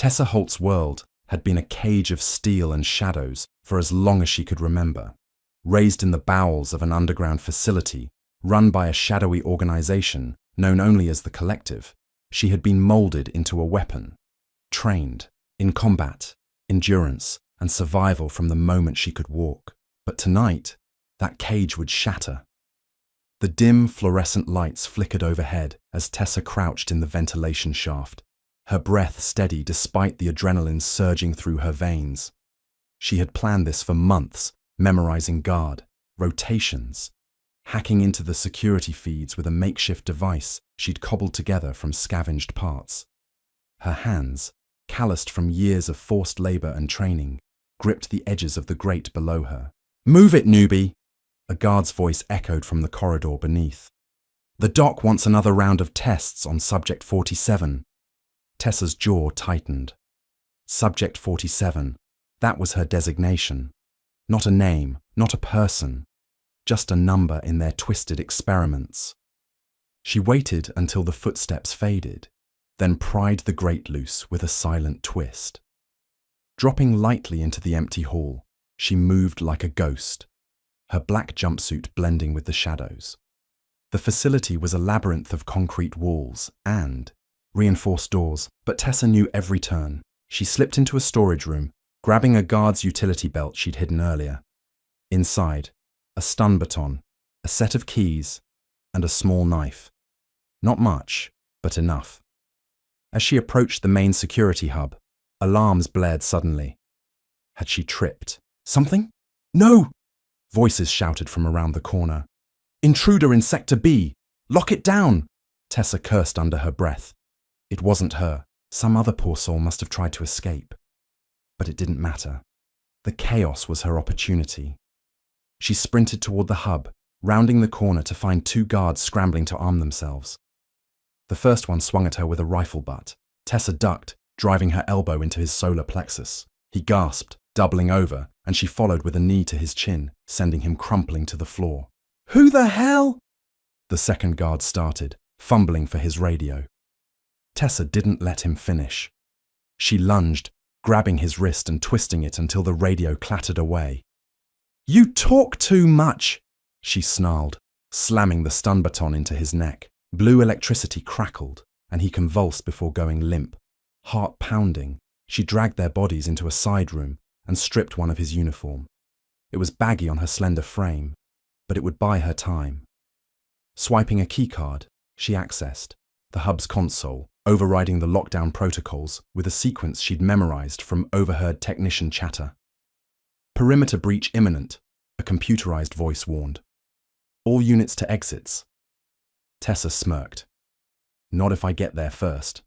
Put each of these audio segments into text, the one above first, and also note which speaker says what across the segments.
Speaker 1: Tessa Holt's world had been a cage of steel and shadows for as long as she could remember. Raised in the bowels of an underground facility run by a shadowy organization known only as the Collective, she had been molded into a weapon, trained in combat, endurance, and survival from the moment she could walk. But tonight, that cage would shatter. The dim fluorescent lights flickered overhead as Tessa crouched in the ventilation shaft, her breath steady despite the adrenaline surging through her veins. She had planned this for months, memorizing guard, rotations, hacking into the security feeds with a makeshift device she'd cobbled together from scavenged parts. Her hands, calloused from years of forced labor and training, gripped the edges of the grate below her. "Move it, newbie!" A guard's voice echoed from the corridor beneath. "The doc wants another round of tests on Subject 47. Tessa's jaw tightened. Subject 47. That was her designation. Not a name, not a person, just a number in their twisted experiments. She waited until the footsteps faded, then pried the grate loose with a silent twist. Dropping lightly into the empty hall, she moved like a ghost, her black jumpsuit blending with the shadows. The facility was a labyrinth of concrete walls and reinforced doors, but Tessa knew every turn. She slipped into a storage room, grabbing a guard's utility belt she'd hidden earlier. Inside, a stun baton, a set of keys, and a small knife. Not much, but enough. As she approached the main security hub, alarms blared suddenly. Had she tripped? Something? No! Voices shouted from around the corner. "Intruder in Sector B! Lock it down!" Tessa cursed under her breath. It wasn't her. Some other poor soul must have tried to escape. But it didn't matter. The chaos was her opportunity. She sprinted toward the hub, rounding the corner to find two guards scrambling to arm themselves. The first one swung at her with a rifle butt. Tessa ducked, driving her elbow into his solar plexus. He gasped, doubling over, and she followed with a knee to his chin, sending him crumpling to the floor. "Who the hell?" The second guard started, fumbling for his radio. Tessa didn't let him finish. She lunged, grabbing his wrist and twisting it until the radio clattered away. "You talk too much," she snarled, slamming the stun baton into his neck. Blue electricity crackled, and he convulsed before going limp. Heart pounding, she dragged their bodies into a side room and stripped one of his uniform. It was baggy on her slender frame, but it would buy her time. Swiping a keycard, she accessed the hub's console, overriding the lockdown protocols with a sequence she'd memorized from overheard technician chatter. "Perimeter breach imminent," a computerized voice warned. "All units to exits." Tessa smirked. "Not if I get there first."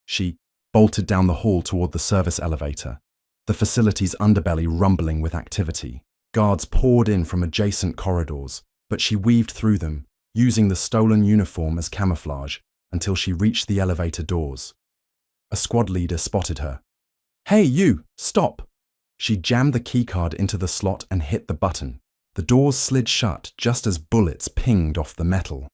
Speaker 1: She bolted down the hall toward the service elevator, the facility's underbelly rumbling with activity. Guards poured in from adjacent corridors, but she weaved through them, using the stolen uniform as camouflage, until she reached the elevator doors. A squad leader spotted her. "Hey, you! Stop!" She jammed the keycard into the slot and hit the button. The doors slid shut just as bullets pinged off the metal.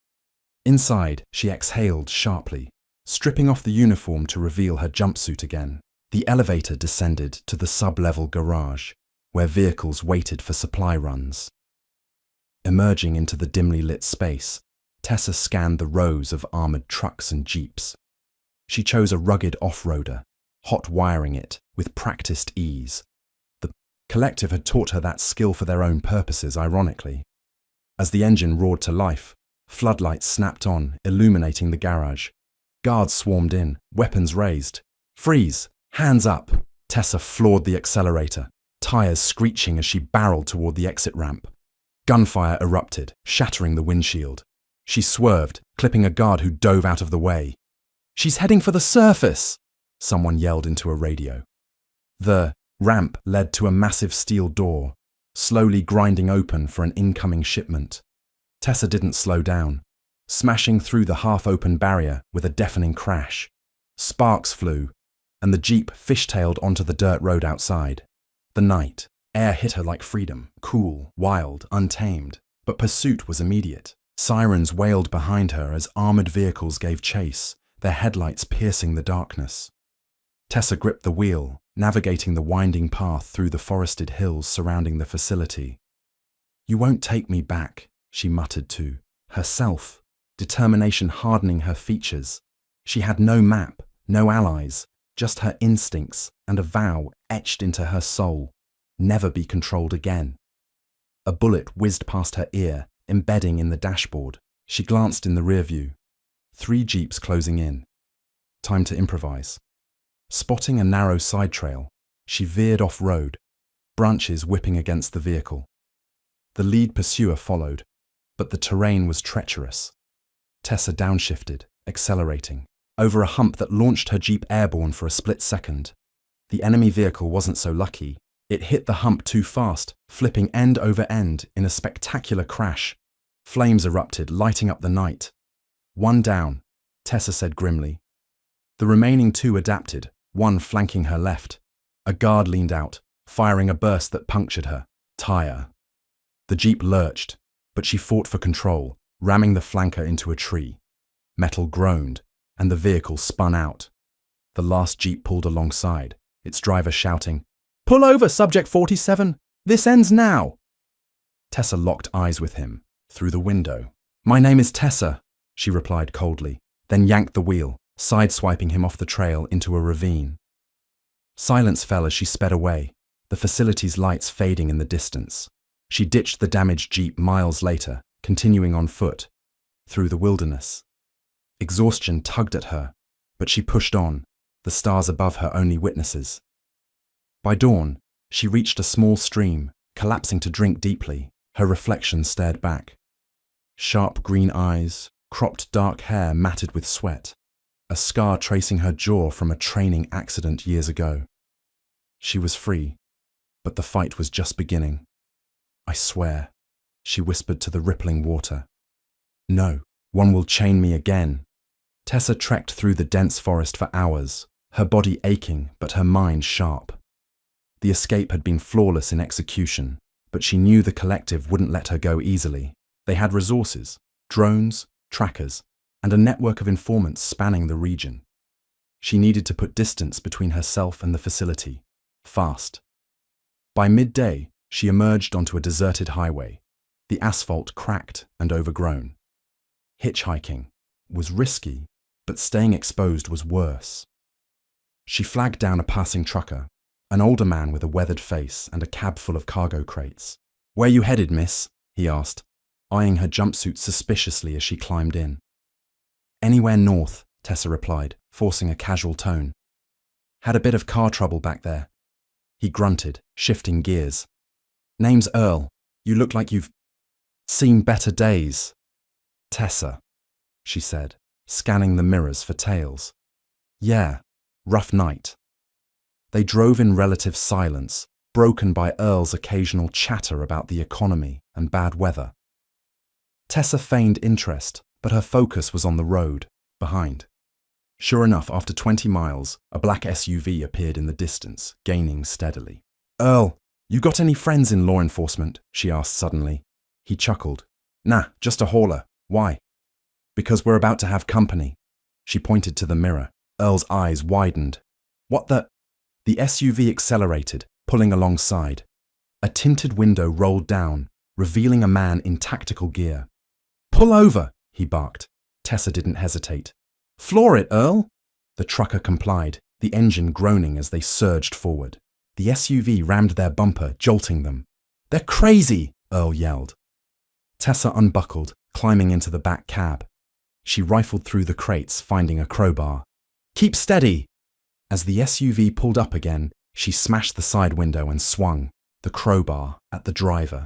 Speaker 1: Inside, she exhaled sharply, stripping off the uniform to reveal her jumpsuit again. The elevator descended to the sub-level garage, where vehicles waited for supply runs. Emerging into the dimly lit space, Tessa scanned the rows of armored trucks and jeeps. She chose a rugged off-roader, hot wiring it with practiced ease. The Collective had taught her that skill for their own purposes, ironically. As the engine roared to life, floodlights snapped on, illuminating the garage. Guards swarmed in, weapons raised. "Freeze! Hands up!" Tessa floored the accelerator, tires screeching as she barreled toward the exit ramp. Gunfire erupted, shattering the windshield. She swerved, clipping a guard who dove out of the way. "She's heading for the surface!" someone yelled into a radio. The ramp led to a massive steel door, slowly grinding open for an incoming shipment. Tessa didn't slow down, smashing through the half-open barrier with a deafening crash. Sparks flew, and the jeep fishtailed onto the dirt road outside. The night, air hit her like freedom, cool, wild, untamed, but pursuit was immediate. Sirens wailed behind her as armored vehicles gave chase, their headlights piercing the darkness. Tessa gripped the wheel, navigating the winding path through the forested hills surrounding the facility. "You won't take me back," she muttered to herself, determination hardening her features. She had no map, no allies, just her instincts and a vow etched into her soul: never be controlled again. A bullet whizzed past her ear, embedding in the dashboard. She glanced in the rear view. 3 jeeps closing in. Time to improvise. Spotting a narrow side trail, she veered off-road, branches whipping against the vehicle. The lead pursuer followed, but the terrain was treacherous. Tessa downshifted, accelerating, over a hump that launched her jeep airborne for a split second. The enemy vehicle wasn't so lucky. It hit the hump too fast, flipping end over end in a spectacular crash. Flames erupted, lighting up the night. "One down," Tessa said grimly. The remaining 2 adapted, one flanking her left. A guard leaned out, firing a burst that punctured her tire. The jeep lurched, but she fought for control, ramming the flanker into a tree. Metal groaned, and the vehicle spun out. The last jeep pulled alongside, its driver shouting, "Pull over, Subject 47! This ends now!" Tessa locked eyes with him, through the window. "My name is Tessa," she replied coldly, then yanked the wheel, sideswiping him off the trail into a ravine. Silence fell as she sped away, the facility's lights fading in the distance. She ditched the damaged jeep miles later, continuing on foot, through the wilderness. Exhaustion tugged at her, but she pushed on, the stars above her only witnesses. By dawn, she reached a small stream, collapsing to drink deeply. Her reflection stared back. Sharp green eyes, cropped dark hair matted with sweat, a scar tracing her jaw from a training accident years ago. She was free, but the fight was just beginning. "I swear," she whispered to the rippling water. "No, one will chain me again." Tessa trekked through the dense forest for hours, her body aching but her mind sharp. The escape had been flawless in execution, but she knew the collective wouldn't let her go easily. They had resources, drones, trackers, and a network of informants spanning the region. She needed to put distance between herself and the facility, fast. By midday, she emerged onto a deserted highway, the asphalt cracked and overgrown. Hitchhiking was risky, but staying exposed was worse. She flagged down a passing trucker, an older man with a weathered face and a cab full of cargo crates. "Where you headed, miss?" he asked, eyeing her jumpsuit suspiciously as she climbed in. "Anywhere north," Tessa replied, forcing a casual tone. "Had a bit of car trouble back there." He grunted, shifting gears. "Name's Earl. You look like you've seen better days." "Tessa," she said, scanning the mirrors for tails. "Yeah, rough night." They drove in relative silence, broken by Earl's occasional chatter about the economy and bad weather. Tessa feigned interest, but her focus was on the road, behind. Sure enough, after 20 miles, a black SUV appeared in the distance, gaining steadily. "Earl, you got any friends in law enforcement?" she asked suddenly. He chuckled. "Nah, just a hauler. Why?" "Because we're about to have company." She pointed to the mirror. Earl's eyes widened. "What the—" The SUV accelerated, pulling alongside. A tinted window rolled down, revealing a man in tactical gear. "Pull over," he barked. Tessa didn't hesitate. "Floor it, Earl." The trucker complied, the engine groaning as they surged forward. The SUV rammed their bumper, jolting them. "They're crazy," Earl yelled. Tessa unbuckled, climbing into the back cab. She rifled through the crates, finding a crowbar. "Keep steady." As the SUV pulled up again, she smashed the side window and swung, the crowbar at the driver.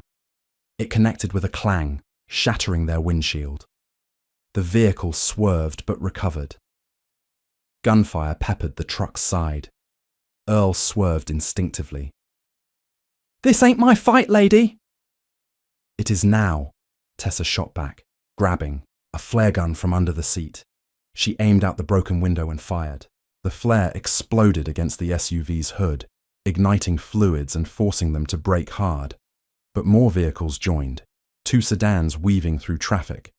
Speaker 1: It connected with a clang, shattering their windshield. The vehicle swerved but recovered. Gunfire peppered the truck's side. Earl swerved instinctively. "This ain't my fight, lady!" "It is now," Tessa shot back, grabbing a flare gun from under the seat. She aimed out the broken window and fired. The flare exploded against the SUV's hood, igniting fluids and forcing them to brake hard. But more vehicles joined, 2 sedans weaving through traffic.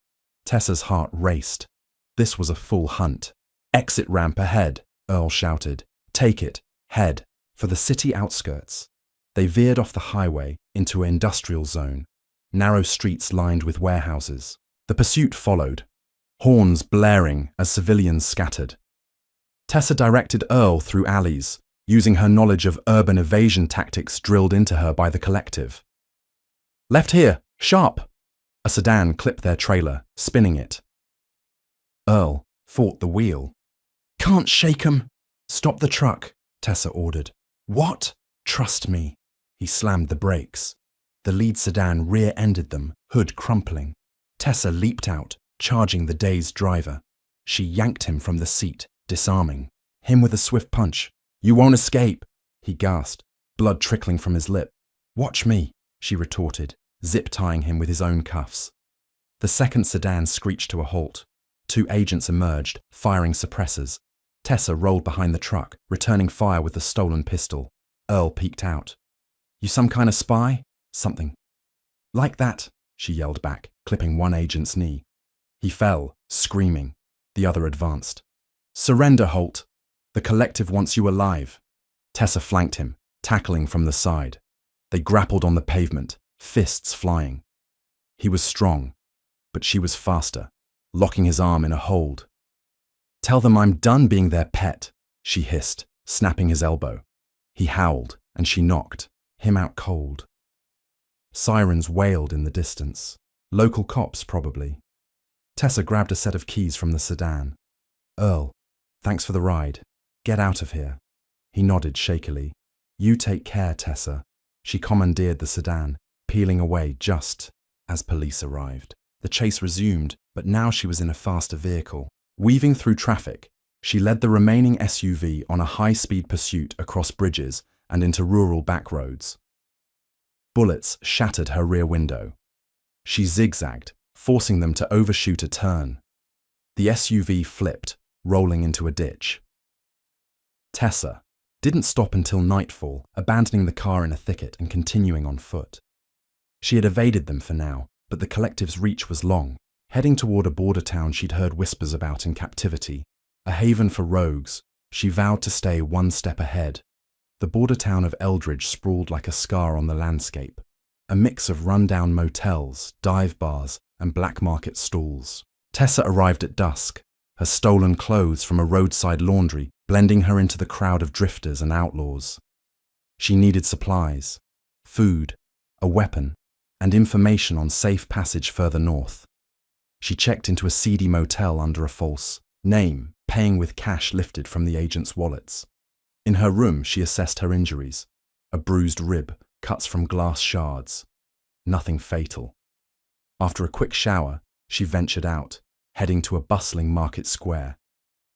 Speaker 1: Tessa's heart raced. This was a full hunt. "Exit ramp ahead," Earl shouted, Take it, head, for the city outskirts. They veered off the highway into an industrial zone, narrow streets lined with warehouses. The pursuit followed, horns blaring as civilians scattered. Tessa directed Earl through alleys, using her knowledge of urban evasion tactics drilled into her by the collective. Left here, sharp! A sedan clipped their trailer, spinning it. Earl fought the wheel. Can't shake 'em! Stop the truck, Tessa ordered. What? Trust me. He slammed the brakes. The lead sedan rear-ended them, hood crumpling. Tessa leaped out, charging the dazed driver. She yanked him from the seat, disarming. Him with a swift punch. You won't escape, he gasped, blood trickling from his lip. Watch me, she retorted, zip-tying him with his own cuffs. The second sedan screeched to a halt. 2 agents emerged, firing suppressors. Tessa rolled behind the truck, returning fire with the stolen pistol. Earl peeked out. You some kind of spy? Something. Like that, she yelled back, clipping one agent's knee. He fell, screaming. The other advanced. Surrender, Holt. The collective wants you alive. Tessa flanked him, tackling from the side. They grappled on the pavement, fists flying. He was strong, but she was faster, locking his arm in a hold. Tell them I'm done being their pet, she hissed, snapping his elbow. He howled, and she knocked, him out cold. Sirens wailed in the distance. Local cops, probably. Tessa grabbed a set of keys from the sedan. Earl, thanks for the ride. Get out of here. He nodded shakily. You take care, Tessa. She commandeered the sedan, peeling away just as police arrived. The chase resumed, but now she was in a faster vehicle. Weaving through traffic, she led the remaining SUV on a high-speed pursuit across bridges and into rural backroads. Bullets shattered her rear window. She zigzagged, forcing them to overshoot a turn. The SUV flipped, rolling into a ditch. Tessa didn't stop until nightfall, abandoning the car in a thicket and continuing on foot. She had evaded them for now, but the collective's reach was long, heading toward a border town she'd heard whispers about in Captivity. A haven for rogues, she vowed to stay one step ahead. The border town of Eldridge sprawled like a scar on the landscape, a mix of run-down motels, dive bars, and black market stalls. Tessa arrived at dusk, her stolen clothes from a roadside laundry blending her into the crowd of drifters and outlaws. She needed supplies, food, a weapon, and information on safe passage further north. She checked into a seedy motel under a false name, paying with cash lifted from the agents' wallets. In her room, she assessed her injuries. A bruised rib, cuts from glass shards. Nothing fatal. After a quick shower, she ventured out, heading to a bustling market square.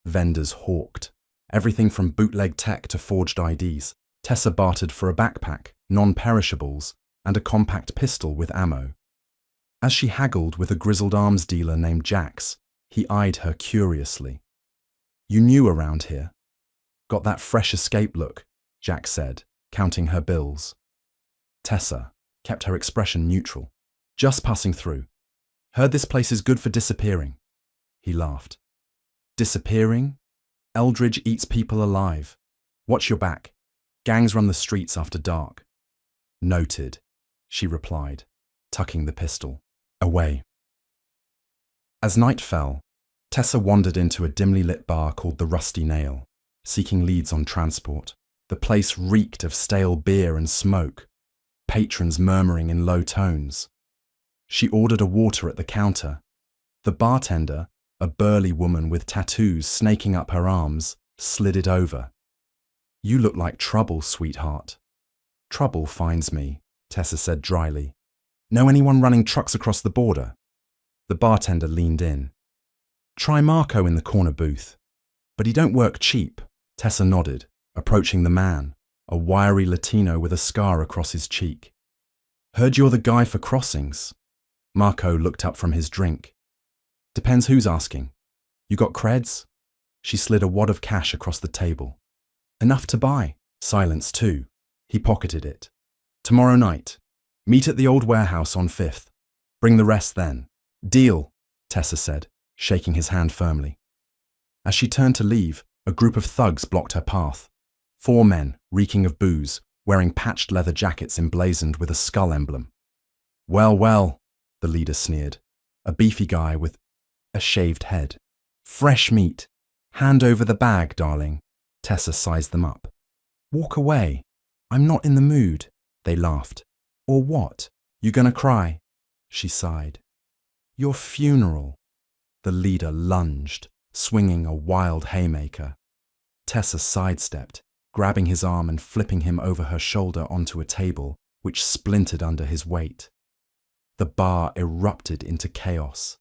Speaker 1: Vendors hawked. Everything from bootleg tech to forged IDs. Tessa bartered for a backpack, non-perishables, and a compact pistol with ammo. As she haggled with a grizzled arms dealer named Jax, he eyed her curiously. You new around here? Got that fresh escape look, Jax said, counting her bills. Tessa kept her expression neutral. Just passing through. Heard this place is good for disappearing. He laughed. Disappearing? Eldridge eats people alive. Watch your back. Gangs run the streets after dark. Noted, she replied, tucking the pistol away. As night fell, Tessa wandered into a dimly lit bar called the Rusty Nail, seeking leads on transport. The place reeked of stale beer and smoke, patrons murmuring in low tones. She ordered a water at the counter. The bartender, a burly woman with tattoos snaking up her arms, slid it over. You look like trouble, sweetheart. Trouble finds me, Tessa said dryly. Know anyone running trucks across the border? The bartender leaned in. Try Marco in the corner booth. But he don't work cheap. Tessa nodded, approaching the man, a wiry Latino with a scar across his cheek. Heard you're the guy for crossings. Marco looked up from his drink. Depends who's asking. You got creds? She slid a wad of cash across the table. Enough to buy. Silence too. He pocketed it. Tomorrow night. Meet at the old warehouse on 5th. Bring the rest then. Deal, Tessa said, shaking his hand firmly. As she turned to leave, a group of thugs blocked her path. 4 men, reeking of booze, wearing patched leather jackets emblazoned with a skull emblem. "Well, well," the leader sneered. "A beefy guy with a shaved head. Fresh meat. Hand over the bag, darling." Tessa sized them up. "Walk away. I'm not in the mood," they laughed. "Or what? You gonna cry?" She sighed. "Your funeral." The leader lunged, swinging a wild haymaker. Tessa sidestepped, grabbing his arm and flipping him over her shoulder onto a table, which splintered under his weight. The bar erupted into chaos.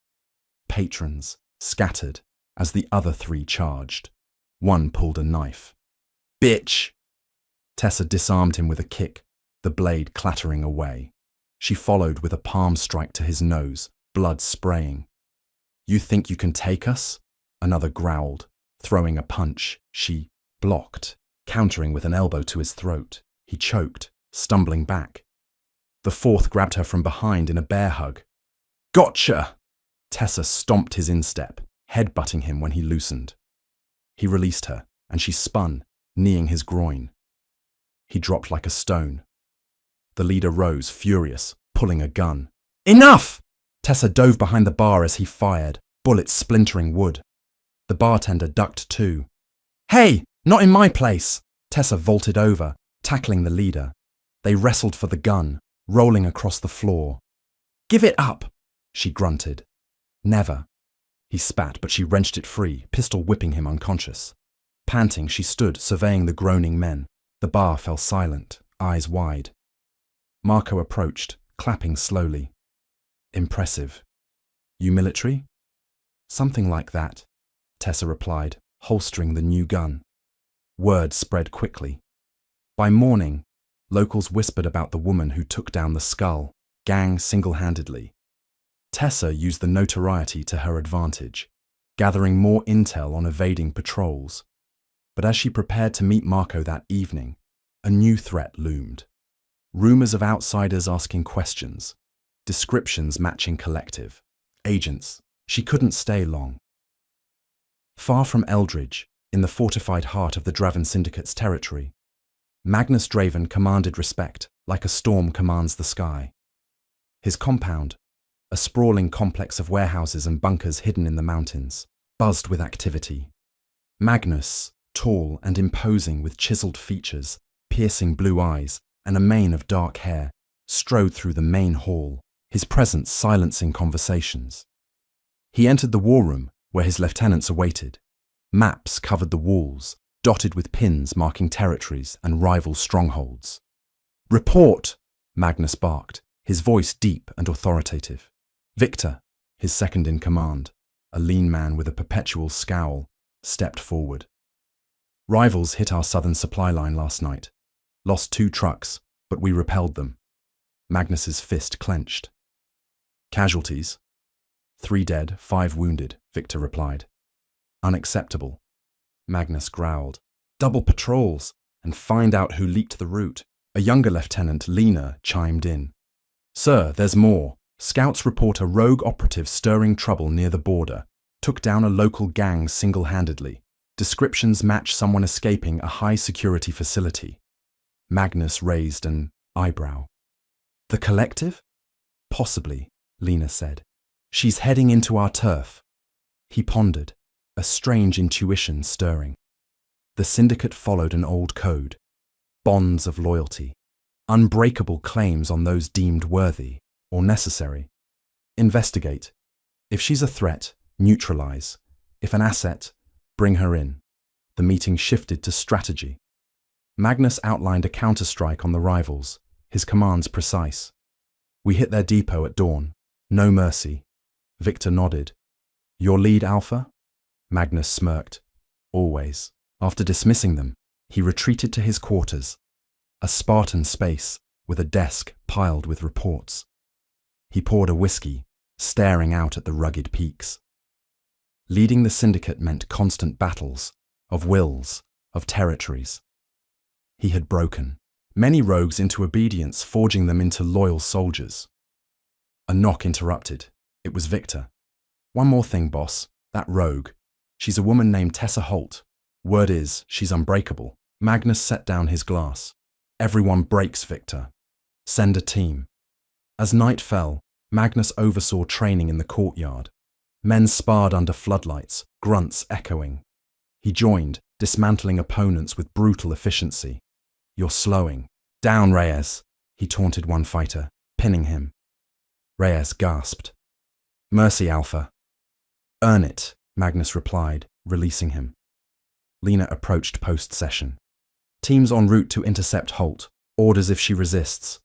Speaker 1: Patrons scattered as the other 3 charged. One pulled a knife. "Bitch!" Tessa disarmed him with a kick, the blade clattering away. She followed with a palm strike to his nose, blood spraying. "You think you can take us?" Another growled, throwing a punch. She blocked, countering with an elbow to his throat. He choked, stumbling back. The 4th grabbed her from behind in a bear hug. "Gotcha!" Tessa stomped his instep, headbutting him when he loosened. He released her, and she spun, kneeing his groin. He dropped like a stone. The leader rose, furious, pulling a gun. "Enough!" Tessa dove behind the bar as he fired, bullets splintering wood. The bartender ducked too. "Hey, not in my place!" Tessa vaulted over, tackling the leader. They wrestled for the gun, rolling across the floor. "Give it up!" she grunted. "Never." He spat, but she wrenched it free, pistol whipping him unconscious. Panting, she stood, surveying the groaning men. The bar fell silent, eyes wide. Marco approached, clapping slowly. "Impressive. You military?" "Something like that," Tessa replied, holstering the new gun. Word spread quickly. By morning, locals whispered about the woman who took down the skull, gang single-handedly. Tessa used the notoriety to her advantage, gathering more intel on evading patrols. But as she prepared to meet Marco that evening, a new threat loomed. Rumors of outsiders asking questions, descriptions matching collective. Agents. She couldn't stay long. Far from Eldridge, in the fortified heart of the Draven Syndicate's territory, Magnus Draven commanded respect like a storm commands the sky. His compound, a sprawling complex of warehouses and bunkers hidden in the mountains, buzzed with activity. Magnus, tall and imposing with chiseled features, piercing blue eyes, and a mane of dark hair, strode through the main hall, his presence silencing conversations. He entered the war room, where his lieutenants awaited. Maps covered the walls, dotted with pins marking territories and rival strongholds. "Report!" Magnus barked, his voice deep and authoritative. Victor, his second in command, a lean man with a perpetual scowl, stepped forward. "Rivals hit our southern supply line last night. Lost 2 trucks, but we repelled them." Magnus's fist clenched. "Casualties?" 3 dead, 5 wounded, Victor replied. "Unacceptable." Magnus growled. "Double patrols, and find out who leaked the route." A younger lieutenant, Lena, chimed in. "Sir, there's more. Scouts report a rogue operative stirring trouble near the border. Took down a local gang single-handedly. Descriptions match someone escaping a high-security facility." Magnus raised an eyebrow. "The collective?" "Possibly," Lena said. "She's heading into our turf." He pondered, a strange intuition stirring. The syndicate followed an old code. Bonds of loyalty. Unbreakable claims on those deemed worthy or necessary. Investigate. If she's a threat, neutralize. If an asset, bring her in. The meeting shifted to strategy. Magnus outlined a counterstrike on the rivals, his commands precise. "We hit their depot at dawn. No mercy." Victor nodded. "Your lead, Alpha?" Magnus smirked. "Always." After dismissing them, he retreated to his quarters, a Spartan space with a desk piled with reports. He poured a whiskey, staring out at the rugged peaks. Leading the syndicate meant constant battles, of wills, of territories. He had broken many rogues into obedience, forging them into loyal soldiers. A knock interrupted. It was Victor. "One more thing, boss. That rogue. She's a woman named Tessa Holt. Word is, she's unbreakable. Magnus set down his glass. Everyone breaks, Victor. Send a team. As night fell, Magnus oversaw training in the courtyard. Men sparred under floodlights, grunts echoing. He joined, dismantling opponents with brutal efficiency. You're slowing. Down, Reyes, he taunted one fighter, pinning him. Reyes gasped. Mercy, Alpha. Earn it, Magnus replied, releasing him. Lena approached post-session. Teams en route to intercept Holt. Orders if she resists.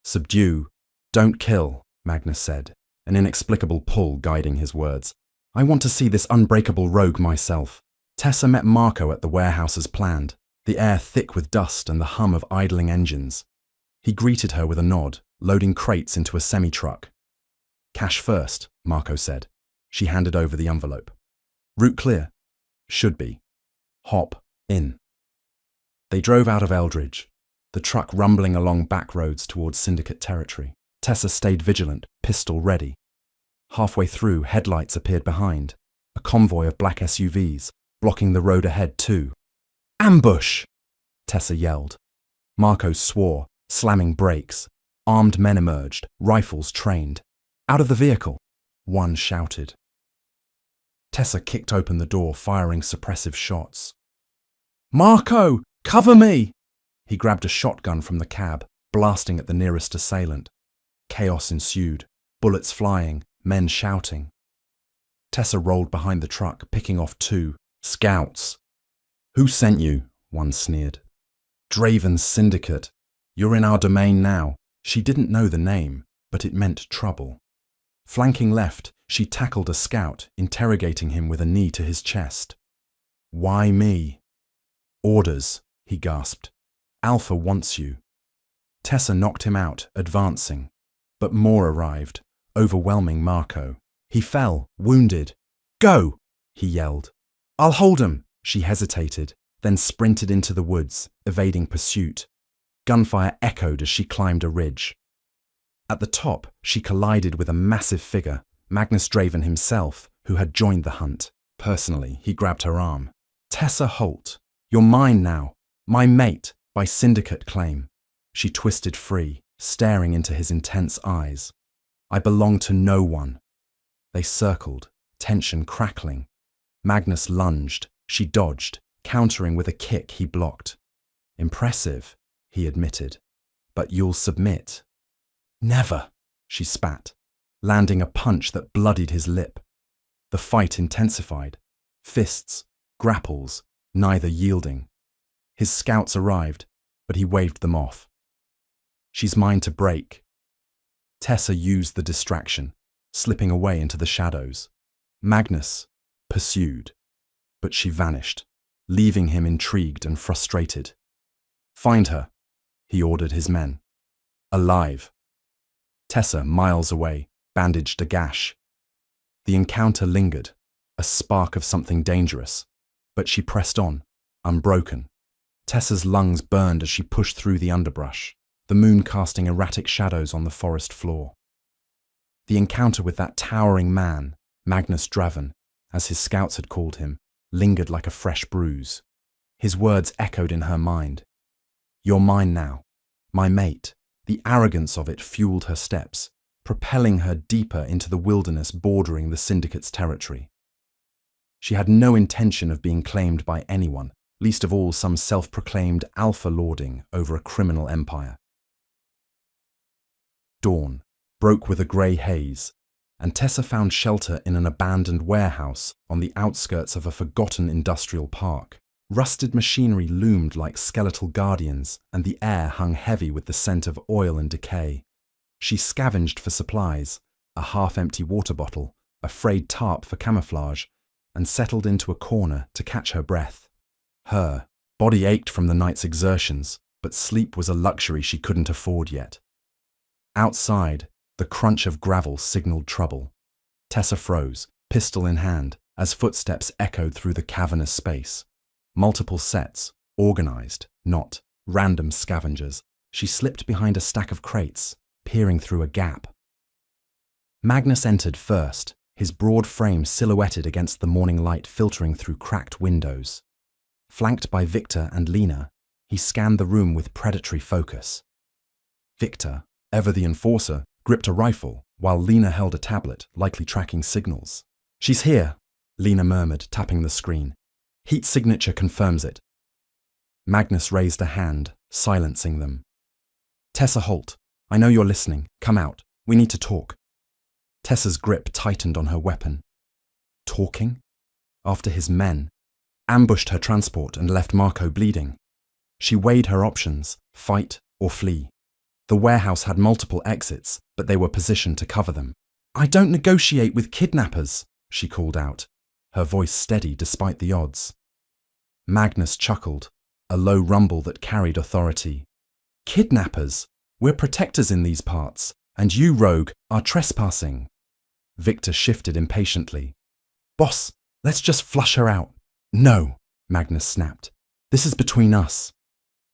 Speaker 1: Subdue. Don't kill, Magnus said, an inexplicable pull guiding his words. I want to see this unbreakable rogue myself. Tessa met Marco at the warehouse as planned, the air thick with dust and the hum of idling engines. He greeted her with a nod, loading crates into a semi-truck. Cash first, Marco said. She handed over the envelope. Route clear? Should be. Hop in. They drove out of Eldridge, the truck rumbling along back roads towards Syndicate territory. Tessa stayed vigilant, pistol ready. Halfway through, headlights appeared behind, a convoy of black SUVs, blocking the road ahead too. Ambush! Tessa yelled. Marco swore, slamming brakes. Armed men emerged, rifles trained. Out of the vehicle, one shouted. Tessa kicked open the door, firing suppressive shots. Marco, cover me! He grabbed a shotgun from the cab, blasting at the nearest assailant. Chaos ensued, bullets flying, men shouting. Tessa rolled behind the truck, picking off two. Scouts. Who sent you? One sneered. Draven's Syndicate. You're in our domain now. She didn't know the name, but it meant trouble. Flanking left, she tackled a scout, interrogating him with a knee to his chest. Why me? Orders, he gasped. Alpha wants you. Tessa knocked him out, advancing. But more arrived, overwhelming Marco. He fell, wounded. Go, he yelled. I'll hold him. She hesitated, then sprinted into the woods, evading pursuit. Gunfire echoed as she climbed a ridge. At the top, she collided with a massive figure, Magnus Draven himself, who had joined the hunt. Personally, he grabbed her arm. Tessa Holt, you're mine now. My mate, by Syndicate claim. She twisted free, staring into his intense eyes. I belong to no one. They circled, tension crackling. Magnus lunged. She dodged, countering with a kick he blocked. Impressive, he admitted. But you'll submit. Never, she spat, landing a punch that bloodied his lip. The fight intensified. Fists, grapples, neither yielding. His scouts arrived, but he waved them off. She's mine to break. Tessa used the distraction, slipping away into the shadows. Magnus pursued, but she vanished, leaving him intrigued and frustrated. Find her, he ordered his men. Alive. Tessa, miles away, bandaged a gash. The encounter lingered, a spark of something dangerous, but she pressed on, unbroken. Tessa's lungs burned as she pushed through the underbrush, the moon casting erratic shadows on the forest floor. The encounter with that towering man, Magnus Draven, as his scouts had called him, lingered like a fresh bruise. His words echoed in her mind. You're mine now, my mate. The arrogance of it fueled her steps, propelling her deeper into the wilderness bordering the Syndicate's territory. She had no intention of being claimed by anyone, least of all some self-proclaimed alpha lording over a criminal empire. Dawn broke with a grey haze, and Tessa found shelter in an abandoned warehouse on the outskirts of a forgotten industrial park. Rusted machinery loomed like skeletal guardians, and the air hung heavy with the scent of oil and decay. She scavenged for supplies, a half-empty water bottle, a frayed tarp for camouflage, and settled into a corner to catch her breath. Her body ached from the night's exertions, but sleep was a luxury she couldn't afford yet. Outside, the crunch of gravel signaled trouble. Tessa froze, pistol in hand, as footsteps echoed through the cavernous space. Multiple sets, organized, not random scavengers. She slipped behind a stack of crates, peering through a gap. Magnus entered first, his broad frame silhouetted against the morning light filtering through cracked windows. Flanked by Victor and Lena, he scanned the room with predatory focus. Victor, ever the enforcer, gripped a rifle, while Lena held a tablet, likely tracking signals. "She's here," Lena murmured, tapping the screen. "Heat signature confirms it." Magnus raised a hand, silencing them. "Tessa Holt, I know you're listening. Come out. We need to talk." Tessa's grip tightened on her weapon. Talking? After his men ambushed her transport and left Marco bleeding. She weighed her options, fight or flee. The warehouse had multiple exits, but they were positioned to cover them. "I don't negotiate with kidnappers," she called out, her voice steady despite the odds. Magnus chuckled, a low rumble that carried authority. "Kidnappers? We're protectors in these parts, and you, rogue, are trespassing." Victor shifted impatiently. "Boss, let's just flush her out." "No," Magnus snapped. "This is between us."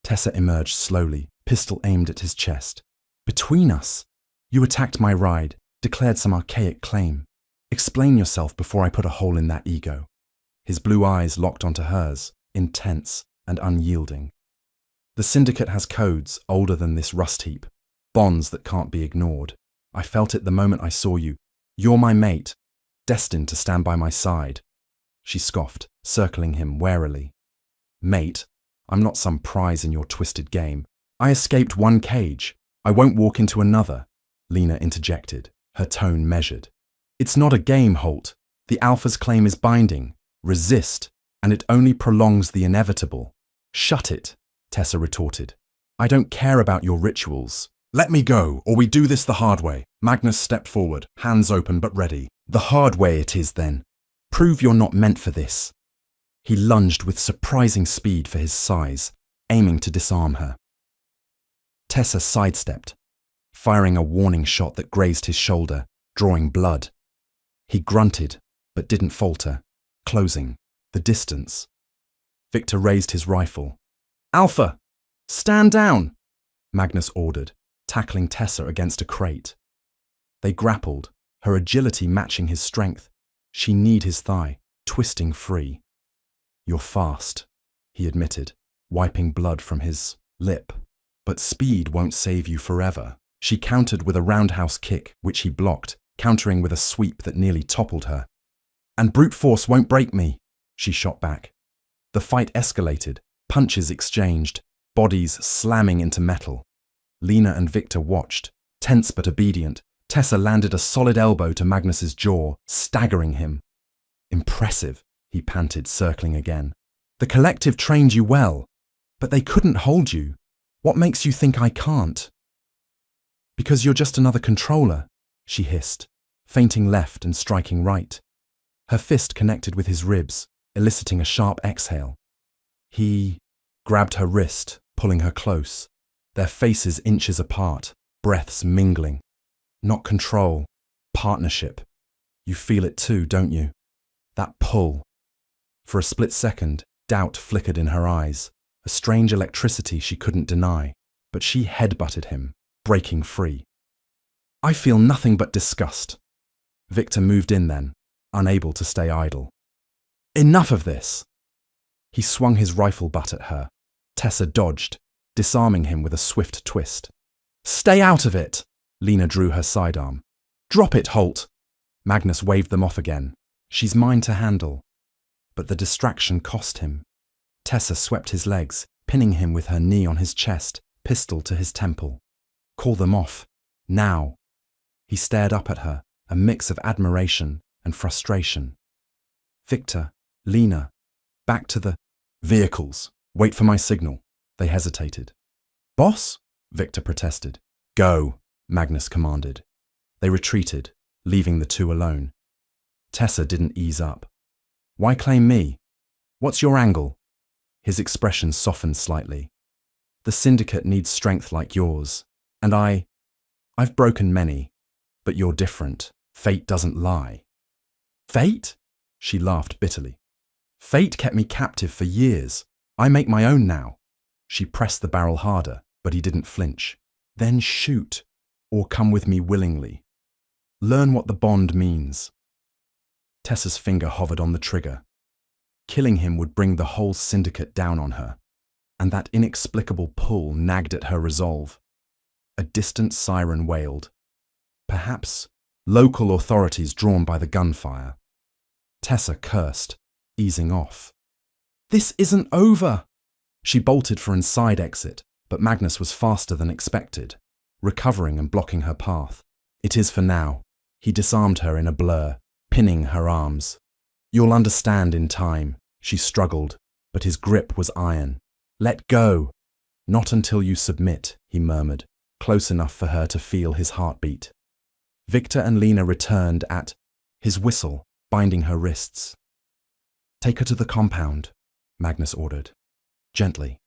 Speaker 1: Tessa emerged slowly, pistol aimed at his chest. "Between us? You attacked my ride, declared some archaic claim. Explain yourself before I put a hole in that ego." His blue eyes locked onto hers, intense and unyielding. "The Syndicate has codes older than this rust heap, bonds that can't be ignored. I felt it the moment I saw you. You're my mate, destined to stand by my side." She scoffed, circling him warily. "Mate, I'm not some prize in your twisted game. I escaped one cage. I won't walk into another," Lena interjected, her tone measured. "It's not a game, Holt. The Alpha's claim is binding. Resist, and it only prolongs the inevitable." "Shut it," Tessa retorted. "I don't care about your rituals." "Let me go, or we do this the hard way." Magnus stepped forward, hands open but ready. "The hard way it is, then. Prove you're not meant for this." He lunged with surprising speed for his size, aiming to disarm her. Tessa sidestepped, firing a warning shot that grazed his shoulder, drawing blood. He grunted, but didn't falter, closing the distance. Victor raised his rifle. "Alpha, stand down!" Magnus ordered, tackling Tessa against a crate. They grappled, her agility matching his strength. She kneed his thigh, twisting free. "You're fast," he admitted, wiping blood from his lip. "But speed won't save you forever." She countered with a roundhouse kick, which he blocked, countering with a sweep that nearly toppled her. "And brute force won't break me," she shot back. The fight escalated, punches exchanged, bodies slamming into metal. Lena and Victor watched, tense but obedient. Tessa landed a solid elbow to Magnus's jaw, staggering him. "Impressive," he panted, circling again. "The collective trained you well, but they couldn't hold you. What makes you think I can't?" "Because you're just another controller," she hissed, feinting left and striking right. Her fist connected with his ribs, eliciting a sharp exhale. He grabbed her wrist, pulling her close, their faces inches apart, breaths mingling. "Not control, partnership. You feel it too, don't you? That pull." For a split second, doubt flickered in her eyes, a strange electricity she couldn't deny, but she headbutted him, breaking free. "I feel nothing but disgust." Victor moved in then, unable to stay idle. "Enough of this!" He swung his rifle butt at her. Tessa dodged, disarming him with a swift twist. "Stay out of it!" Lena drew her sidearm. "Drop it, Holt!" Magnus waved them off again. "She's mine to handle." But the distraction cost him. Tessa swept his legs, pinning him with her knee on his chest, pistol to his temple. "Call them off. Now." He stared up at her, a mix of admiration and frustration. "Victor, Lena, back to the vehicles. Wait for my signal." They hesitated. "Boss?" Victor protested. "Go," Magnus commanded. They retreated, leaving the two alone. Tessa didn't ease up. "Why claim me? What's your angle?" His expression softened slightly. "The Syndicate needs strength like yours, and I've broken many, but you're different. Fate doesn't lie." "Fate?" She laughed bitterly. "Fate kept me captive for years. I make my own now." She pressed the barrel harder, but he didn't flinch. "Then shoot, or come with me willingly. Learn what the bond means." Tessa's finger hovered on the trigger. Killing him would bring the whole syndicate down on her, and that inexplicable pull nagged at her resolve. A distant siren wailed. Perhaps local authorities drawn by the gunfire. Tessa cursed, easing off. "This isn't over!" She bolted for an side exit, but Magnus was faster than expected, recovering and blocking her path. "It is for now." He disarmed her in a blur, pinning her arms. "You'll understand in time," she struggled, but his grip was iron. "Let go." "Not until you submit," he murmured, close enough for her to feel his heartbeat. Victor and Lena returned at his whistle, binding her wrists. "Take her to the compound," Magnus ordered, gently.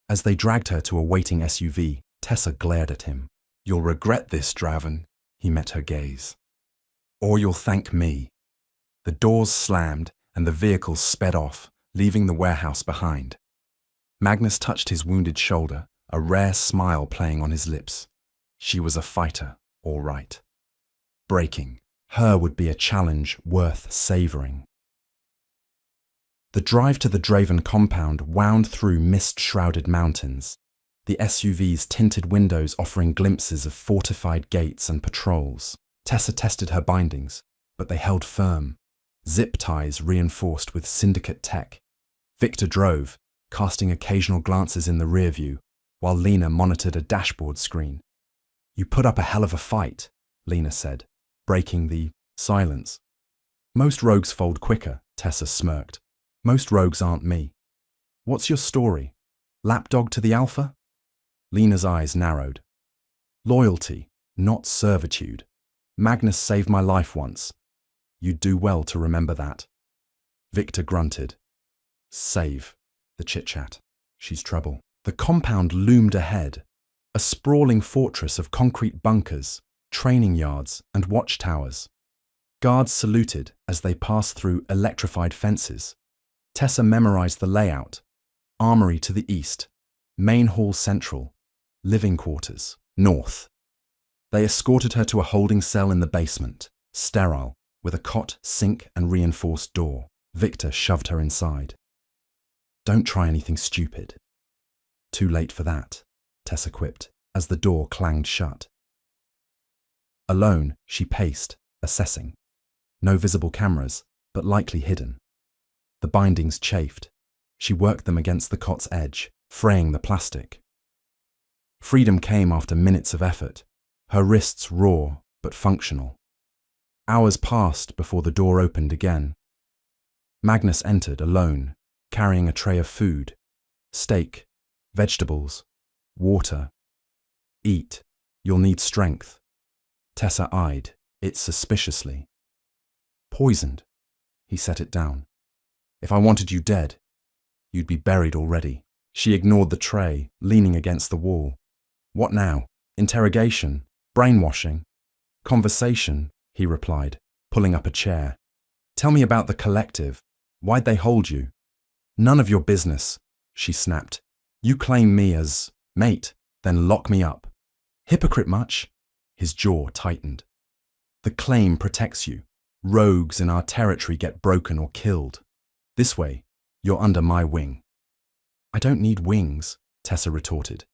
Speaker 1: As they dragged her to a waiting SUV, Tessa glared at him. "You'll regret this, Draven," he met her gaze. "Or you'll thank me." The doors slammed and the vehicles sped off, leaving the warehouse behind. Magnus touched his wounded shoulder, a rare smile playing on his lips. She was a fighter, all right. Breaking her would be a challenge worth savoring. The drive to the Draven compound wound through mist-shrouded mountains, the SUV's tinted windows offering glimpses of fortified gates and patrols. Tessa tested her bindings, but they held firm, zip ties reinforced with syndicate tech. Victor drove, casting occasional glances in the rear view, while Lena monitored a dashboard screen. "You put up a hell of a fight," Lena said, breaking the silence. "Most rogues fold quicker," Tessa smirked. "Most rogues aren't me." "What's your story? Lapdog to the Alpha?" Lena's eyes narrowed. "Loyalty, not servitude. Magnus saved my life once. You'd do well to remember that." Victor grunted. "Save," the chit-chat. "She's trouble." The compound loomed ahead, a sprawling fortress of concrete bunkers, training yards, and watchtowers. Guards saluted as they passed through electrified fences. Tessa memorized the layout. Armory to the east, main hall central, living quarters north. They escorted her to a holding cell in the basement, sterile, with a cot, sink, and reinforced door. Victor shoved her inside. "Don't try anything stupid." "Too late for that," Tessa quipped, as the door clanged shut. Alone, she paced, assessing. No visible cameras, but likely hidden. The bindings chafed. She worked them against the cot's edge, fraying the plastic. Freedom came after minutes of effort, her wrists raw but functional. Hours passed before the door opened again. Magnus entered alone, carrying a tray of food: steak, vegetables, water. "Eat. You'll need strength." Tessa eyed it suspiciously. "Poisoned." He set it down. "If I wanted you dead, you'd be buried already." She ignored the tray, leaning against the wall. "What now? Interrogation? Brainwashing?" "Conversation," he replied, pulling up a chair. "Tell me about the collective. Why'd they hold you?" "None of your business," she snapped. "You claim me as mate, then lock me up." "Hypocrite much?" His jaw tightened. "The claim protects you. Rogues in our territory get broken or killed. This way, you're under my wing." "I don't need wings," Tessa retorted.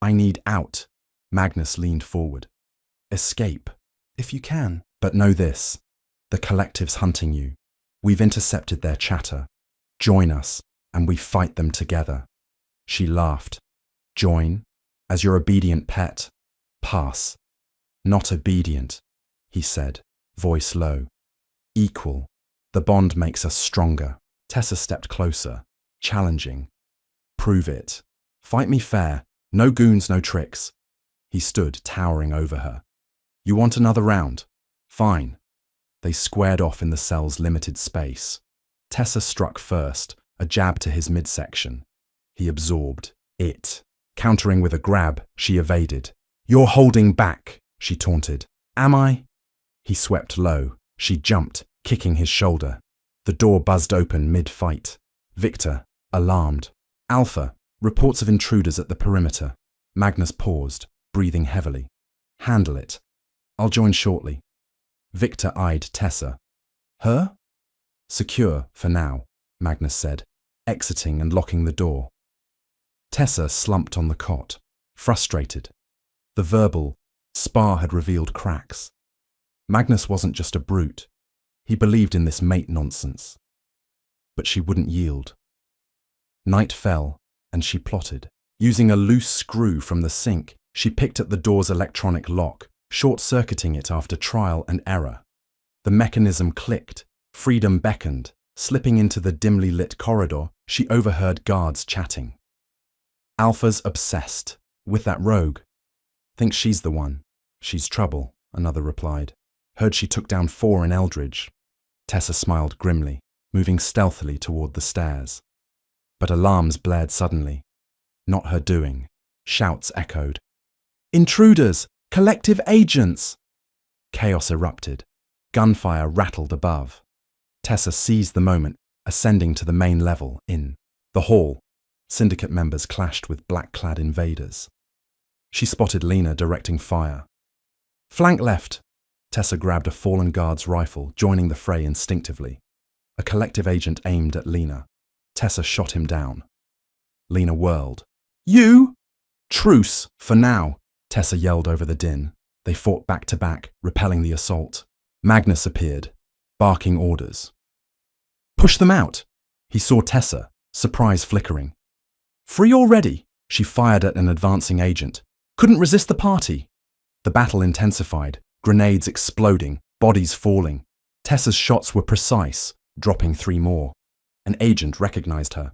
Speaker 1: "I need out." Magnus leaned forward. "Escape, if you can. But know this, the collective's hunting you. We've intercepted their chatter. Join us, and we fight them together." She laughed. "Join? As your obedient pet? Pass." "Not obedient," he said, voice low. "Equal. The bond makes us stronger." Tessa stepped closer, challenging. "Prove it. Fight me fair. No goons, no tricks." He stood towering over her. "You want another round? Fine." They squared off in the cell's limited space. Tessa struck first, a jab to his midsection. He absorbed it. Countering with a grab, she evaded. "You're holding back," she taunted. "Am I?" He swept low. She jumped, kicking his shoulder. The door buzzed open mid-fight. Victor, alarmed. "Alpha, reports of intruders at the perimeter." Magnus paused, breathing heavily. "Handle it. I'll join shortly." Victor eyed Tessa. "Her?" "Secure, for now. Magnus said, exiting and locking the door. Tessa slumped on the cot, frustrated. The verbal spar had revealed cracks. Magnus wasn't just a brute. He believed in this mate nonsense. But she wouldn't yield. Night fell, and she plotted. Using a loose screw from the sink, she picked at the door's electronic lock, short-circuiting it after trial and error. The mechanism clicked, freedom beckoned. Slipping into the dimly lit corridor, she overheard guards chatting. Alpha's obsessed. With that rogue. Thinks she's the one. She's trouble, another replied. Heard she took down 4 in Eldridge. Tessa smiled grimly, moving stealthily toward the stairs. But alarms blared suddenly. Not her doing. Shouts echoed. Intruders! Collective agents! Chaos erupted. Gunfire rattled above. Tessa seized the moment, ascending to the main level. In the hall, syndicate members clashed with black-clad invaders. She spotted Lena directing fire. Flank left! Tessa grabbed a fallen guard's rifle, joining the fray instinctively. A collective agent aimed at Lena. Tessa shot him down. Lena whirled. You! Truce, for now, Tessa yelled over the din. They fought back to back, repelling the assault. Magnus appeared, barking orders. Push them out! He saw Tessa, surprise flickering. Free already! She fired at an advancing agent. Couldn't resist the party. The battle intensified, grenades exploding, bodies falling. Tessa's shots were precise, dropping 3 more. An agent recognized her.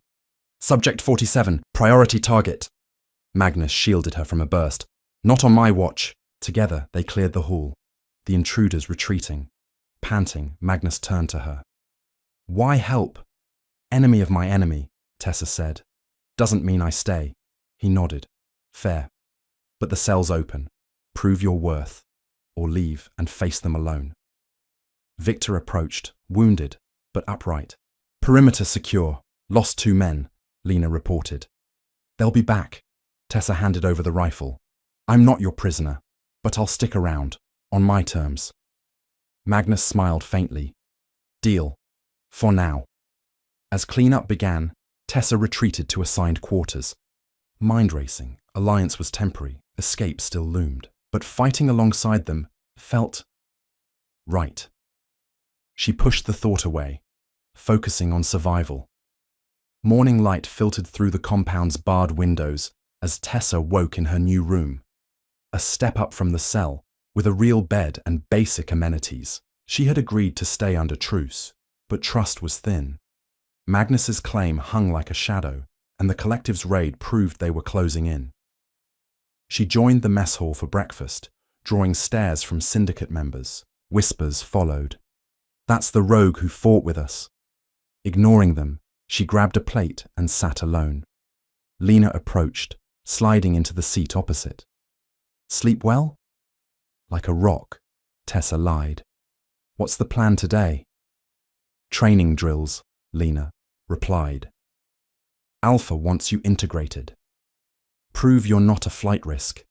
Speaker 1: Subject 47, priority target. Magnus shielded her from a burst. Not on my watch. Together, they cleared the hall. The intruders retreating. Panting, Magnus turned to her. Why help? Enemy of my enemy, Tessa said. Doesn't mean I stay. He nodded. Fair. But the cell's open. Prove your worth. Or leave and face them alone. Victor approached, wounded, but upright. Perimeter secure. Lost 2 men, Lena reported. They'll be back. Tessa handed over the rifle. I'm not your prisoner, but I'll stick around, on my terms. Magnus smiled faintly. Deal. For now. As cleanup began, Tessa retreated to assigned quarters. Mind racing, alliance was temporary, escape still loomed, but fighting alongside them felt right. She pushed the thought away, focusing on survival. Morning light filtered through the compound's barred windows as Tessa woke in her new room. A step up from the cell, with a real bed and basic amenities. She had agreed to stay under truce, but trust was thin. Magnus's claim hung like a shadow, and the collective's raid proved they were closing in. She joined the mess hall for breakfast, drawing stares from syndicate members. Whispers followed. That's the rogue who fought with us. Ignoring them, she grabbed a plate and sat alone. Lena approached, sliding into the seat opposite. Sleep well? Like a rock, Tessa lied. What's the plan today? Training drills, Lena replied. Alpha wants you integrated. Prove you're not a flight risk.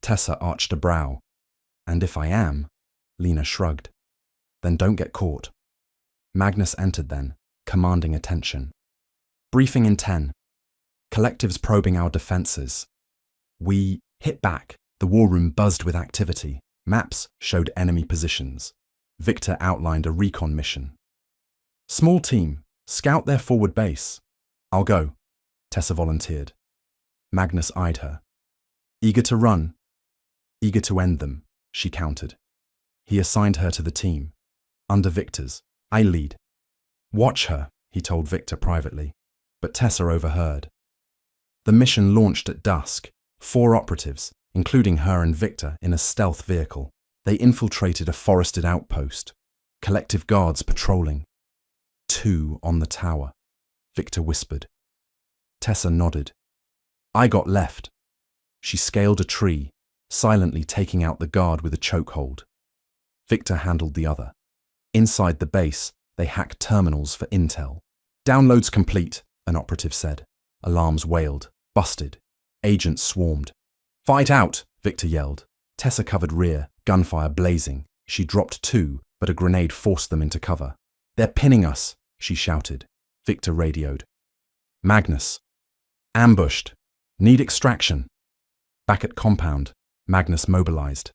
Speaker 1: Tessa arched a brow. And if I am, Lena shrugged. Then don't get caught. Magnus entered then, commanding attention. Briefing in 10. Collectives probing our defenses. We hit back. The war room buzzed with activity. Maps showed enemy positions. Victor outlined a recon mission. Small team, scout their forward base. I'll go, Tessa volunteered. Magnus eyed her. Eager to run? Eager to end them, she countered. He assigned her to the team. Under Victor's. I lead. Watch her, he told Victor privately, but Tessa overheard. The mission launched at dusk. 4 operatives, including her and Victor, in a stealth vehicle. They infiltrated a forested outpost. Collective guards patrolling. 2 on the tower, Victor whispered. Tessa nodded. I got left. She scaled a tree, silently taking out the guard with a chokehold. Victor handled the other. Inside the base, they hacked terminals for intel. Downloads complete, an operative said. Alarms wailed. Busted. Agents swarmed. Fight out, Victor yelled. Tessa covered rear, gunfire blazing. She dropped 2, but a grenade forced them into cover. They're pinning us, she shouted. Victor radioed. Magnus. Ambushed. Need extraction. Back at compound, Magnus mobilized.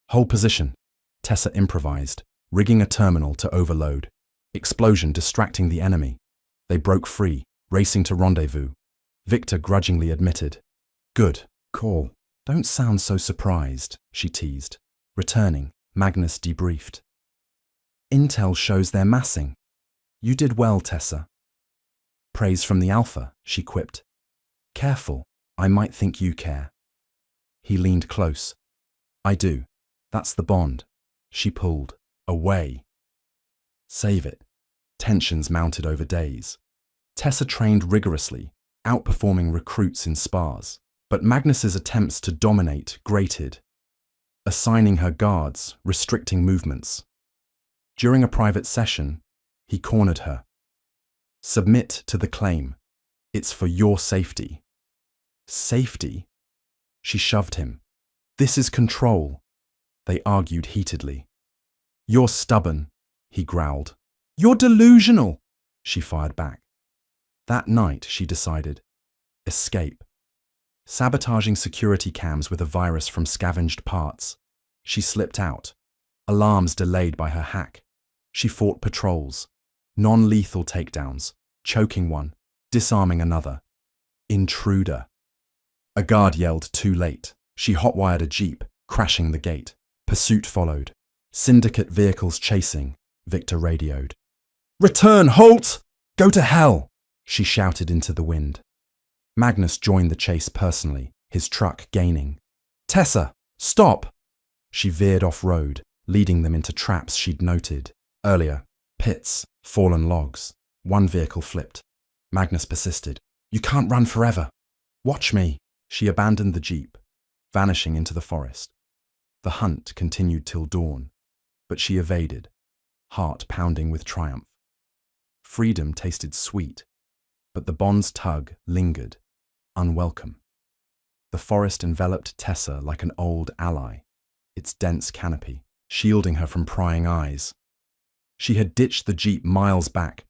Speaker 1: Hold position. Tessa improvised, rigging a terminal to overload. Explosion distracting the enemy. They broke free, racing to rendezvous. Victor grudgingly admitted. Good call. Don't sound so surprised, she teased. Returning, Magnus debriefed. Intel shows they're massing. You did well, Tessa. Praise from the Alpha, she quipped. Careful, I might think you care. He leaned close. I do. That's the bond. She pulled. Away. Save it. Tensions mounted over days. Tessa trained rigorously, outperforming recruits in spars. But Magnus's attempts to dominate grated, assigning her guards, restricting movements. During a private session, he cornered her. Submit to the claim. It's for your safety. Safety? She shoved him. This is control. They argued heatedly. You're stubborn, he growled. You're delusional, she fired back. That night, she decided. Escape. Sabotaging security cams with a virus from scavenged parts. She slipped out. Alarms delayed by her hack. She fought patrols. Non-lethal takedowns. Choking one. Disarming another. Intruder. A guard yelled too late. She hotwired a jeep, crashing the gate. Pursuit followed. Syndicate vehicles chasing. Victor radioed. Return, Holt! Go to hell! She shouted into the wind. Magnus joined the chase personally, his truck gaining. Tessa, stop! She veered off-road, leading them into traps she'd noted. Earlier, pits, fallen logs. One vehicle flipped. Magnus persisted. You can't run forever. Watch me. She abandoned the jeep, vanishing into the forest. The hunt continued till dawn, but she evaded, heart pounding with triumph. Freedom tasted sweet, but the bond's tug lingered, unwelcome. The forest enveloped Tessa like an old ally, its dense canopy, shielding her from prying eyes. She had ditched the jeep miles back,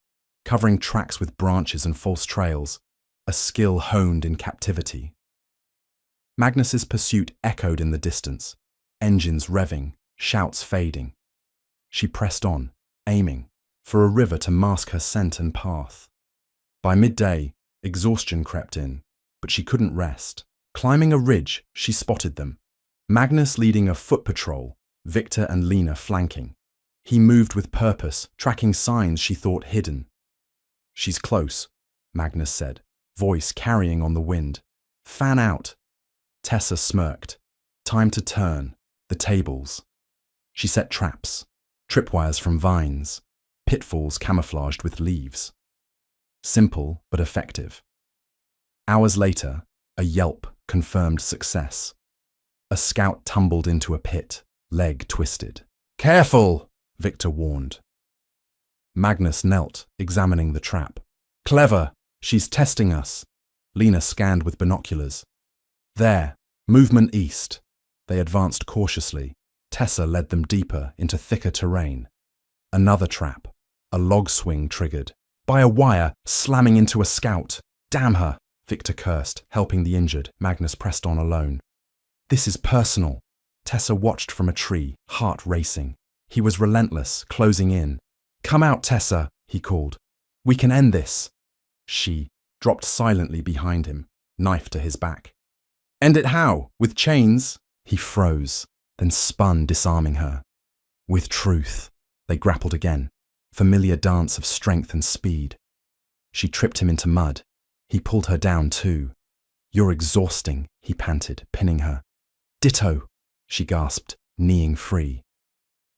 Speaker 1: covering tracks with branches and false trails, a skill honed in captivity. Magnus's pursuit echoed in the distance, engines revving, shouts fading. She pressed on, aiming, for a river to mask her scent and path. By midday, exhaustion crept in, but she couldn't rest. Climbing a ridge, she spotted them. Magnus leading a foot patrol, Victor and Lena flanking. He moved with purpose, tracking signs she thought hidden. She's close, Magnus said, voice carrying on the wind. Fan out. Tessa smirked. Time to turn. The tables. She set traps, tripwires from vines, pitfalls camouflaged with leaves. Simple but effective. Hours later, a yelp confirmed success. A scout tumbled into a pit, leg twisted. Careful, Victor warned. Magnus knelt, examining the trap. Clever, she's testing us. Lena scanned with binoculars. There, movement east. They advanced cautiously. Tessa led them deeper into thicker terrain. Another trap, a log swing triggered. By a wire, slamming into a scout. Damn her, Victor cursed, helping the injured. Magnus pressed on alone. This is personal. Tessa watched from a tree, heart racing. He was relentless, closing in. Come out, Tessa, he called. We can end this. She dropped silently behind him, knife to his back. End it how? With chains? He froze, then spun, disarming her. With truth. They grappled again, familiar dance of strength and speed. She tripped him into mud. He pulled her down too. You're exhausting, he panted, pinning her. Ditto, she gasped, kneeing free.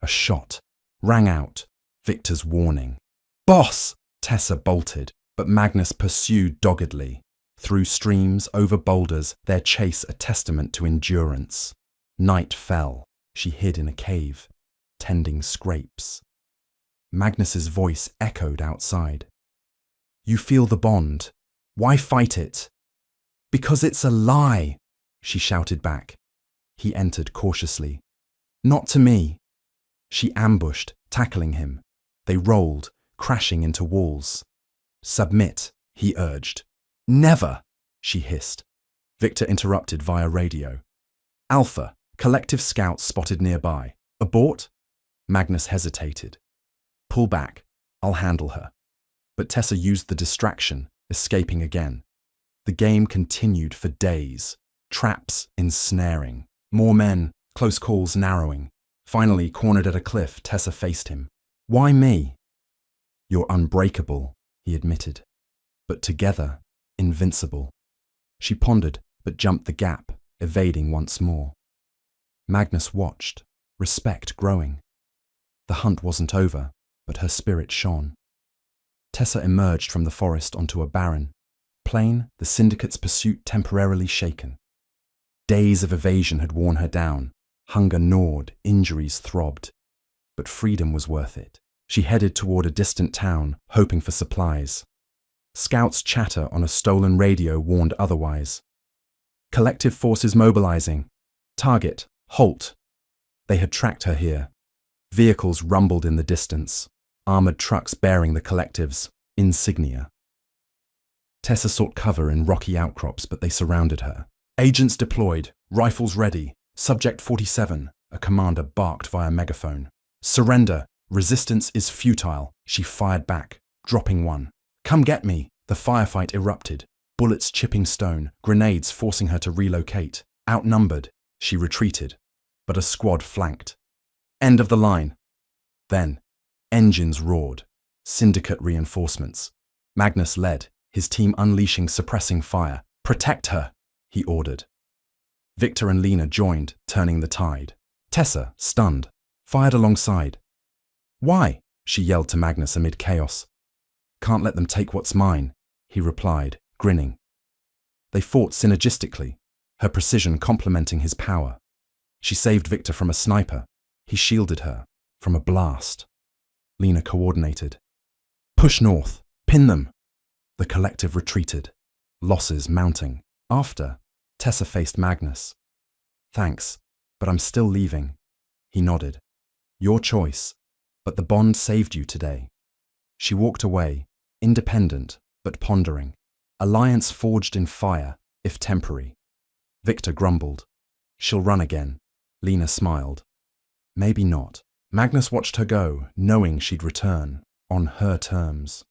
Speaker 1: A shot rang out, Victor's warning. Boss! Tessa bolted, but Magnus pursued doggedly. Through streams, over boulders, their chase a testament to endurance. Night fell. She hid in a cave, tending scrapes. Magnus's voice echoed outside. You feel the bond. Why fight it? Because it's a lie, she shouted back. He entered cautiously. Not to me. She ambushed, tackling him. They rolled, crashing into walls. Submit, he urged. Never, she hissed. Victor interrupted via radio. Alpha, collective scouts spotted nearby. Abort? Magnus hesitated. Pull back. I'll handle her. But Tessa used the distraction, escaping again. The game continued for days. Traps ensnaring. More men, close calls narrowing. Finally, cornered at a cliff, Tessa faced him. Why me? You're unbreakable, he admitted. But together, invincible. She pondered, but jumped the gap, evading once more. Magnus watched, respect growing. The hunt wasn't over, but her spirit shone. Tessa emerged from the forest onto a barren plain, the syndicate's pursuit temporarily shaken. Days of evasion had worn her down. Hunger gnawed, injuries throbbed. But freedom was worth it. She headed toward a distant town, hoping for supplies. Scouts' chatter on a stolen radio warned otherwise. Collective forces mobilizing. Target, Holt. They had tracked her here. Vehicles rumbled in the distance. Armored trucks bearing the collective's insignia. Tessa sought cover in rocky outcrops, but they surrounded her. Agents deployed, rifles ready. Subject 47, a commander barked via megaphone. Surrender, resistance is futile, she fired back, dropping one. Come get me, the firefight erupted. Bullets chipping stone, grenades forcing her to relocate. Outnumbered, she retreated, but a squad flanked. End of the line. Then, engines roared. Syndicate reinforcements. Magnus led, his team unleashing suppressing fire. Protect her, he ordered. Victor and Lena joined, turning the tide. Tessa, stunned, fired alongside. Why? She yelled to Magnus amid chaos. Can't let them take what's mine, he replied, grinning. They fought synergistically, her precision complementing his power. She saved Victor from a sniper. He shielded her from a blast. Lena coordinated. Push north, pin them. The collective retreated, losses mounting. After, Tessa faced Magnus. Thanks, but I'm still leaving. He nodded. Your choice, but the bond saved you today. She walked away, independent, but pondering. Alliance forged in fire, if temporary. Victor grumbled. She'll run again. Lena smiled. Maybe not. Magnus watched her go, knowing she'd return, on her terms.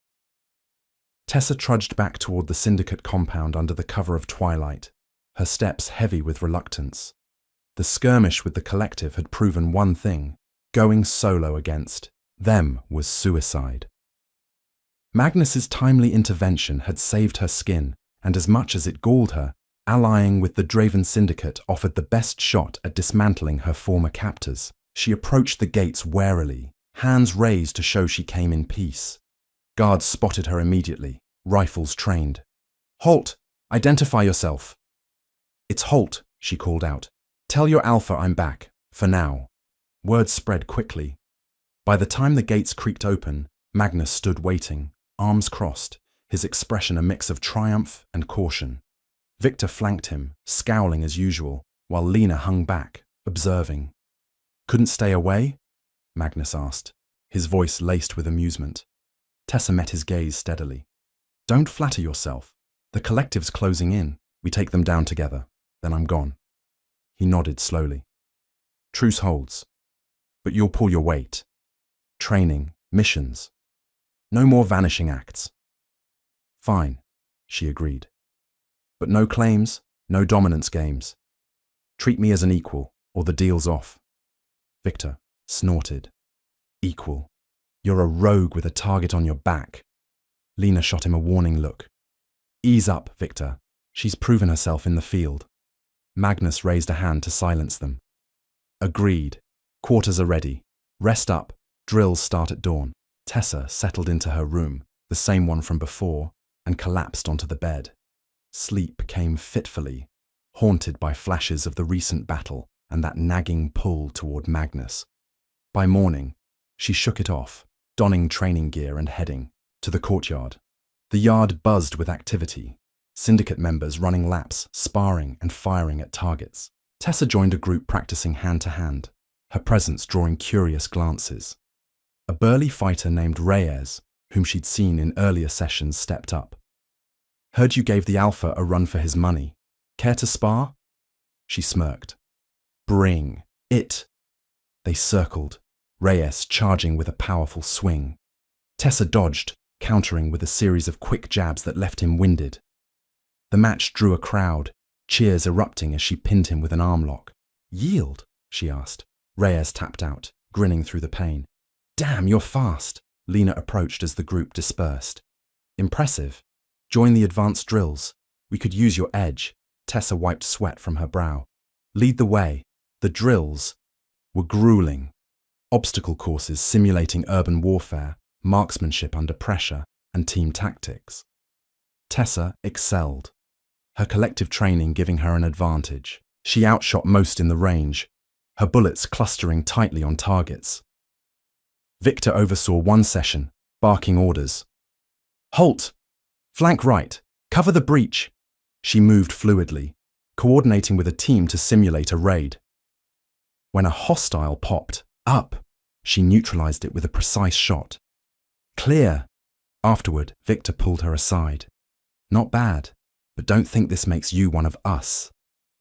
Speaker 1: Tessa trudged back toward the syndicate compound under the cover of twilight, her steps heavy with reluctance. The skirmish with the collective had proven one thing: going solo against them was suicide. Magnus's timely intervention had saved her skin, and as much as it galled her, allying with the Draven syndicate offered the best shot at dismantling her former captors. She approached the gates warily, hands raised to show she came in peace. Guards spotted her immediately, rifles trained. Holt, identify yourself. It's Holt, she called out. Tell your alpha I'm back, for now. Word spread quickly. By the time the gates creaked open, Magnus stood waiting, arms crossed, his expression a mix of triumph and caution. Victor flanked him, scowling as usual, while Lena hung back, observing. Couldn't stay away? Magnus asked, his voice laced with amusement. Tessa met his gaze steadily. Don't flatter yourself. The collective's closing in. We take them down together. Then I'm gone. He nodded slowly. Truce holds. But you'll pull your weight. Training, missions. No more vanishing acts. Fine, she agreed. But no claims, no dominance games. Treat me as an equal, or the deal's off. Victor snorted. Equal. You're a rogue with a target on your back. Lena shot him a warning look. Ease up, Victor. She's proven herself in the field. Magnus raised a hand to silence them. Agreed. Quarters are ready. Rest up. Drills start at dawn. Tessa settled into her room, the same one from before, and collapsed onto the bed. Sleep came fitfully, haunted by flashes of the recent battle and that nagging pull toward Magnus. By morning, she shook it off, donning training gear and heading to the courtyard. The yard buzzed with activity, syndicate members running laps, sparring and firing at targets. Tessa joined a group practicing hand-to-hand, her presence drawing curious glances. A burly fighter named Reyes, whom she'd seen in earlier sessions, stepped up. "Heard you gave the Alpha a run for his money. Care to spar?" She smirked. "Bring it." They circled, Reyes charging with a powerful swing. Tessa dodged, countering with a series of quick jabs that left him winded. The match drew a crowd, cheers erupting as she pinned him with an arm lock. "Yield?" she asked. Reyes tapped out, grinning through the pain. "Damn, you're fast." Lena approached as the group dispersed. "Impressive. Join the advanced drills. We could use your edge." Tessa wiped sweat from her brow. "Lead the way." The drills were grueling. Obstacle courses simulating urban warfare, marksmanship under pressure, and team tactics. Tessa excelled, her collective training giving her an advantage. She outshot most in the range, her bullets clustering tightly on targets. Victor oversaw one session, barking orders. "Holt! Flank right! Cover the breach!" She moved fluidly, coordinating with a team to simulate a raid. When a hostile popped up, she neutralized it with a precise shot. "Clear!" Afterward, Victor pulled her aside. "Not bad, but don't think this makes you one of us."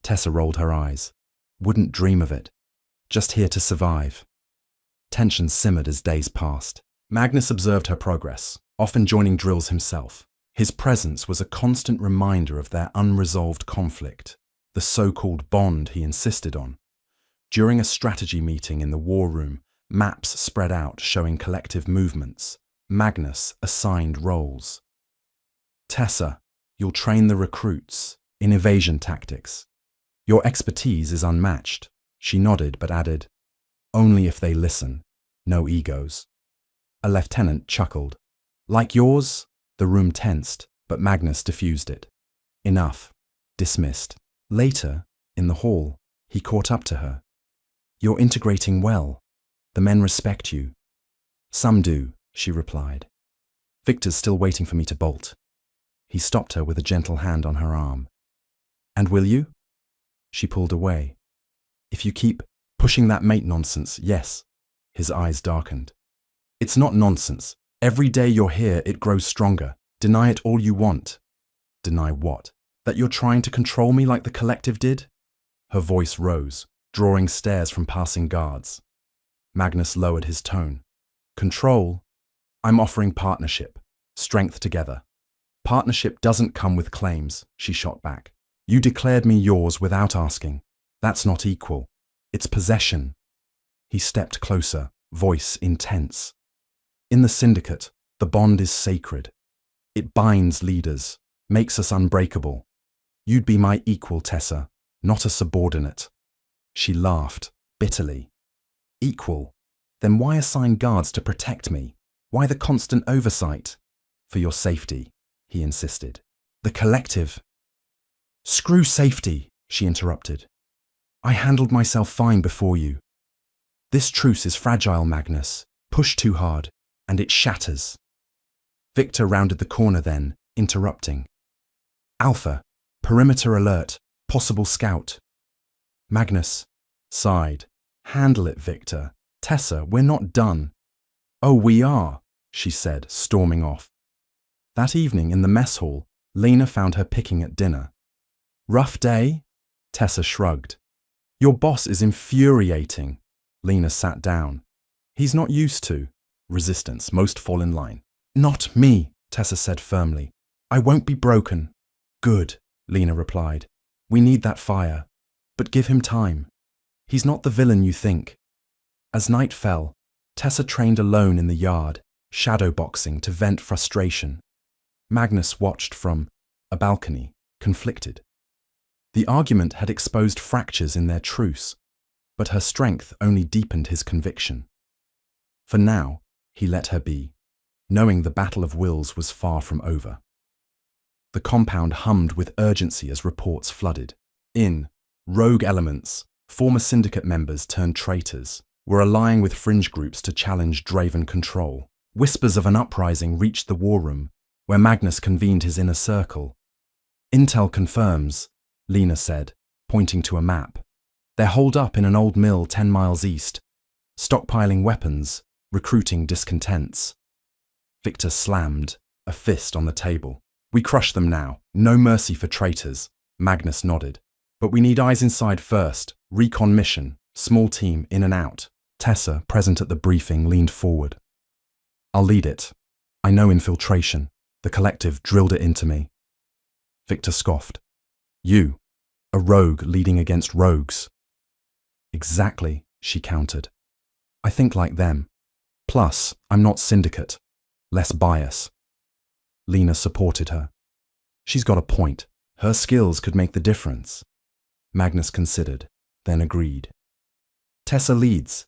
Speaker 1: Tessa rolled her eyes. "Wouldn't dream of it. Just here to survive." Tension simmered as days passed. Magnus observed her progress, often joining drills himself. His presence was a constant reminder of their unresolved conflict, the so-called bond he insisted on. During a strategy meeting in the war room, maps spread out showing collective movements. Magnus assigned roles. "Tessa, you'll train the recruits in evasion tactics. Your expertise is unmatched." She nodded but added, "Only if they listen. No egos." A lieutenant chuckled. "Like yours?" The room tensed, but Magnus diffused it. "Enough." Dismissed. Later, in the hall, he caught up to her. "You're integrating well. The men respect you." "Some do," she replied. "Victor's still waiting for me to bolt." He stopped her with a gentle hand on her arm. "And will you?" She pulled away. "If you keep pushing that mate nonsense, yes." His eyes darkened. "It's not nonsense. Every day you're here, it grows stronger. Deny it all you want." "Deny what? That you're trying to control me like the collective did?" Her voice rose, drawing stares from passing guards. Magnus lowered his tone. "Control? I'm offering partnership. Strength together." "Partnership doesn't come with claims," she shot back. "You declared me yours without asking. That's not equal. It's possession." He stepped closer, voice intense. "In the syndicate, the bond is sacred. It binds leaders, makes us unbreakable. You'd be my equal, Tessa, not a subordinate." She laughed, bitterly. "Equal? Then why assign guards to protect me? Why the constant oversight?" "For your safety," he insisted. "The collective—" "Screw safety," she interrupted. "I handled myself fine before you. This truce is fragile, Magnus. Push too hard, and it shatters." Victor rounded the corner then, interrupting. "Alpha, perimeter alert, possible scout." Magnus sighed. "Handle it, Victor. Tessa, we're not done." "Oh, we are," she said, storming off. That evening in the mess hall, Lena found her picking at dinner. "Rough day?" Tessa shrugged. "Your boss is infuriating." Lena sat down. "He's not used to resistance. Most fall in line." "Not me," Tessa said firmly. "I won't be broken." "Good," Lena replied. "We need that fire. But give him time. He's not the villain you think." As night fell, Tessa trained alone in the yard, shadowboxing to vent frustration. Magnus watched from a balcony, conflicted. The argument had exposed fractures in their truce, but her strength only deepened his conviction. For now, he let her be, knowing the battle of wills was far from over. The compound hummed with urgency as reports flooded. Rogue elements, former syndicate members turned traitors, were allying with fringe groups to challenge Draven control. Whispers of an uprising reached the war room, where Magnus convened his inner circle. "Intel confirms," Lena said, pointing to a map. "They're holed up in an old mill 10 miles east, stockpiling weapons, recruiting discontents." Victor slammed, a fist on the table. We crush them now. No mercy for traitors. Magnus nodded. But we need eyes inside first. Recon mission. Small team, in and out. Tessa, present at the briefing, leaned forward. I'll lead it. I know infiltration. The collective drilled it into me. Victor scoffed. You, a rogue leading against rogues. Exactly, she countered. I think like them. Plus, I'm not syndicate. Less bias. Lena supported her. She's got a point. Her skills could make the difference. Magnus considered, then agreed. Tessa leads.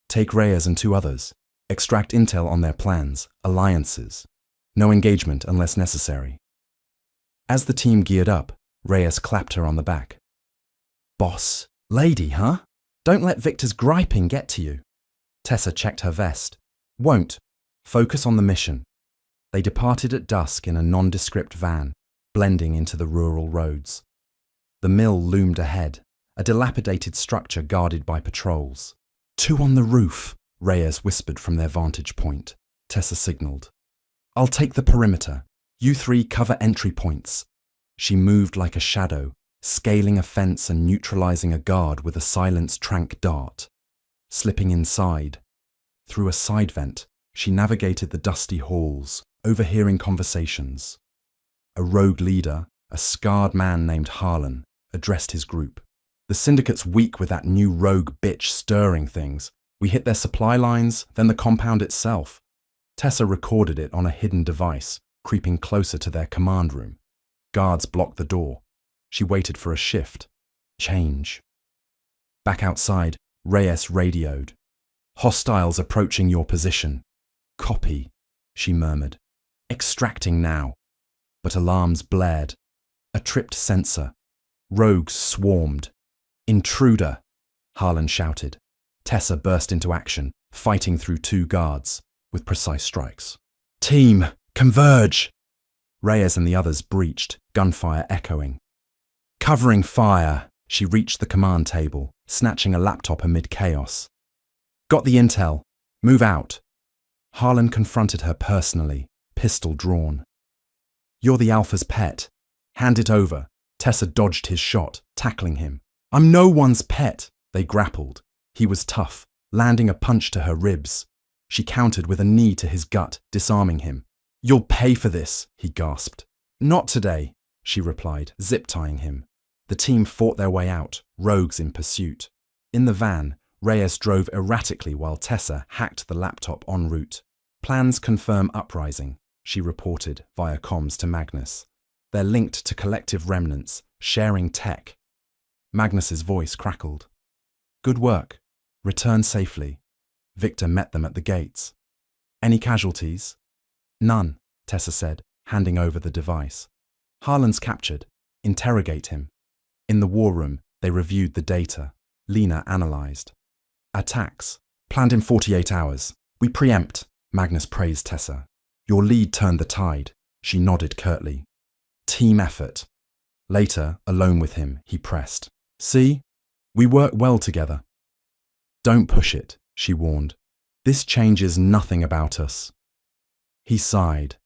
Speaker 1: Take Reyes and 2 others. Extract intel on their plans, alliances. No engagement unless necessary. As the team geared up, Reyes clapped her on the back. Boss. Lady, huh? Don't let Victor's griping get to you. Tessa checked her vest. Won't. Focus on the mission. They departed at dusk in a nondescript van, blending into the rural roads. The mill loomed ahead, a dilapidated structure guarded by patrols. 2 on the roof, Reyes whispered from their vantage point. Tessa signaled. I'll take the perimeter. You 3 cover entry points. She moved like a shadow, scaling a fence and neutralizing a guard with a silenced tranq dart. Slipping inside. Through a side vent, she navigated the dusty halls, overhearing conversations. A rogue leader, a scarred man named Harlan, addressed his group. The syndicate's weak with that new rogue bitch stirring things. We hit their supply lines, then the compound itself. Tessa recorded it on a hidden device, creeping closer to their command room. Guards blocked the door. She waited for a shift. Change. Back outside, Reyes radioed. Hostiles approaching your position. Copy, she murmured. Extracting now. But alarms blared. A tripped sensor. Rogues swarmed. Intruder, Harlan shouted. Tessa burst into action, fighting through 2 guards, with precise strikes. Team, converge! Reyes and the others breached, gunfire echoing. Covering fire, she reached the command table, snatching a laptop amid chaos. Got the intel. Move out. Harlan confronted her personally, pistol drawn. You're the Alpha's pet. Hand it over. Tessa dodged his shot, tackling him. I'm no one's pet. They grappled. He was tough, landing a punch to her ribs. She countered with a knee to his gut, disarming him. You'll pay for this, he gasped. Not today, she replied, zip-tying him. The team fought their way out, rogues in pursuit. In the van, Reyes drove erratically while Tessa hacked the laptop en route. Plans confirm uprising, she reported via comms to Magnus. They're linked to collective remnants, sharing tech. Magnus's voice crackled. Good work. Return safely. Victor met them at the gates. Any casualties? None, Tessa said, handing over the device. Harlan's captured. Interrogate him. In the war room, they reviewed the data. Lena analyzed. Attacks. Planned in 48 hours. We preempt, Magnus praised Tessa. Your lead turned the tide. She nodded curtly. Team effort. Later, alone with him, he pressed. See? We work well together. Don't push it, she warned. This changes nothing about us. He sighed.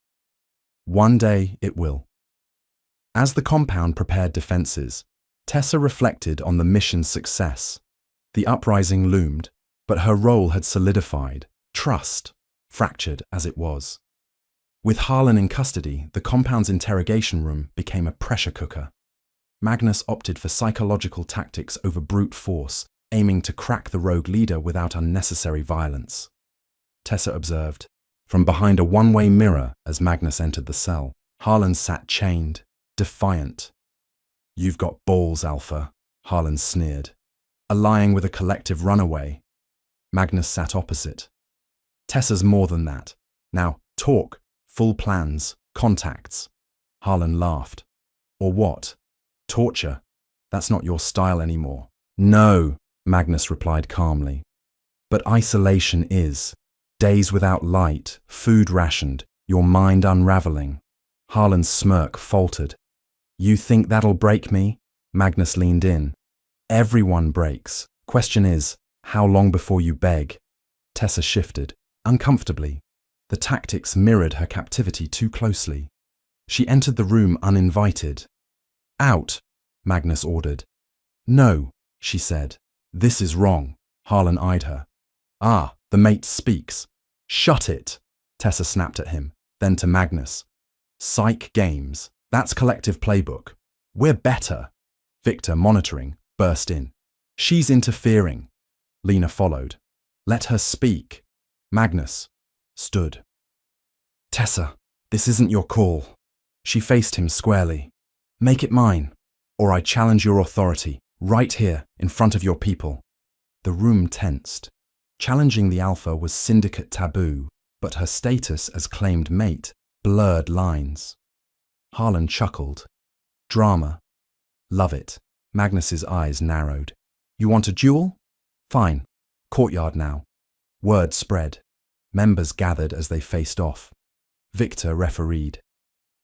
Speaker 1: One day it will. As the compound prepared defenses, Tessa reflected on the mission's success. The uprising loomed, but her role had solidified, trust, fractured as it was. With Harlan in custody, the compound's interrogation room became a pressure cooker. Magnus opted for psychological tactics over brute force, aiming to crack the rogue leader without unnecessary violence. Tessa observed. From behind a one-way mirror as Magnus entered the cell, Harlan sat chained, defiant. You've got balls, Alpha, Harlan sneered. Allying with a collective runaway. Magnus sat opposite. Tessa's more than that. Now, talk, full plans, contacts. Harlan laughed. Or what? Torture? That's not your style anymore. No, Magnus replied calmly. But isolation is. Days without light, food rationed, your mind unraveling. Harlan's smirk faltered. You think that'll break me? Magnus leaned in. Everyone breaks. Question is, how long before you beg? Tessa shifted, uncomfortably. The tactics mirrored her captivity too closely. She entered the room uninvited. "Out," Magnus ordered. "No," she said. "This is wrong." Harlan eyed her. "Ah, the mate speaks." "Shut it," Tessa snapped at him, then to Magnus. "Psych games. That's collective playbook. We're better." Victor, monitoring, burst in. "She's interfering." Lena followed. "Let her speak." Magnus stood. "Tessa, this isn't your call." She faced him squarely. "Make it mine, or I challenge your authority, right here, in front of your people." The room tensed. Challenging the Alpha was syndicate taboo, but her status as claimed mate blurred lines. Harlan chuckled. "Drama. Love it." Magnus's eyes narrowed. "You want a duel? Fine. Courtyard now." Word spread. Members gathered as they faced off. Victor refereed.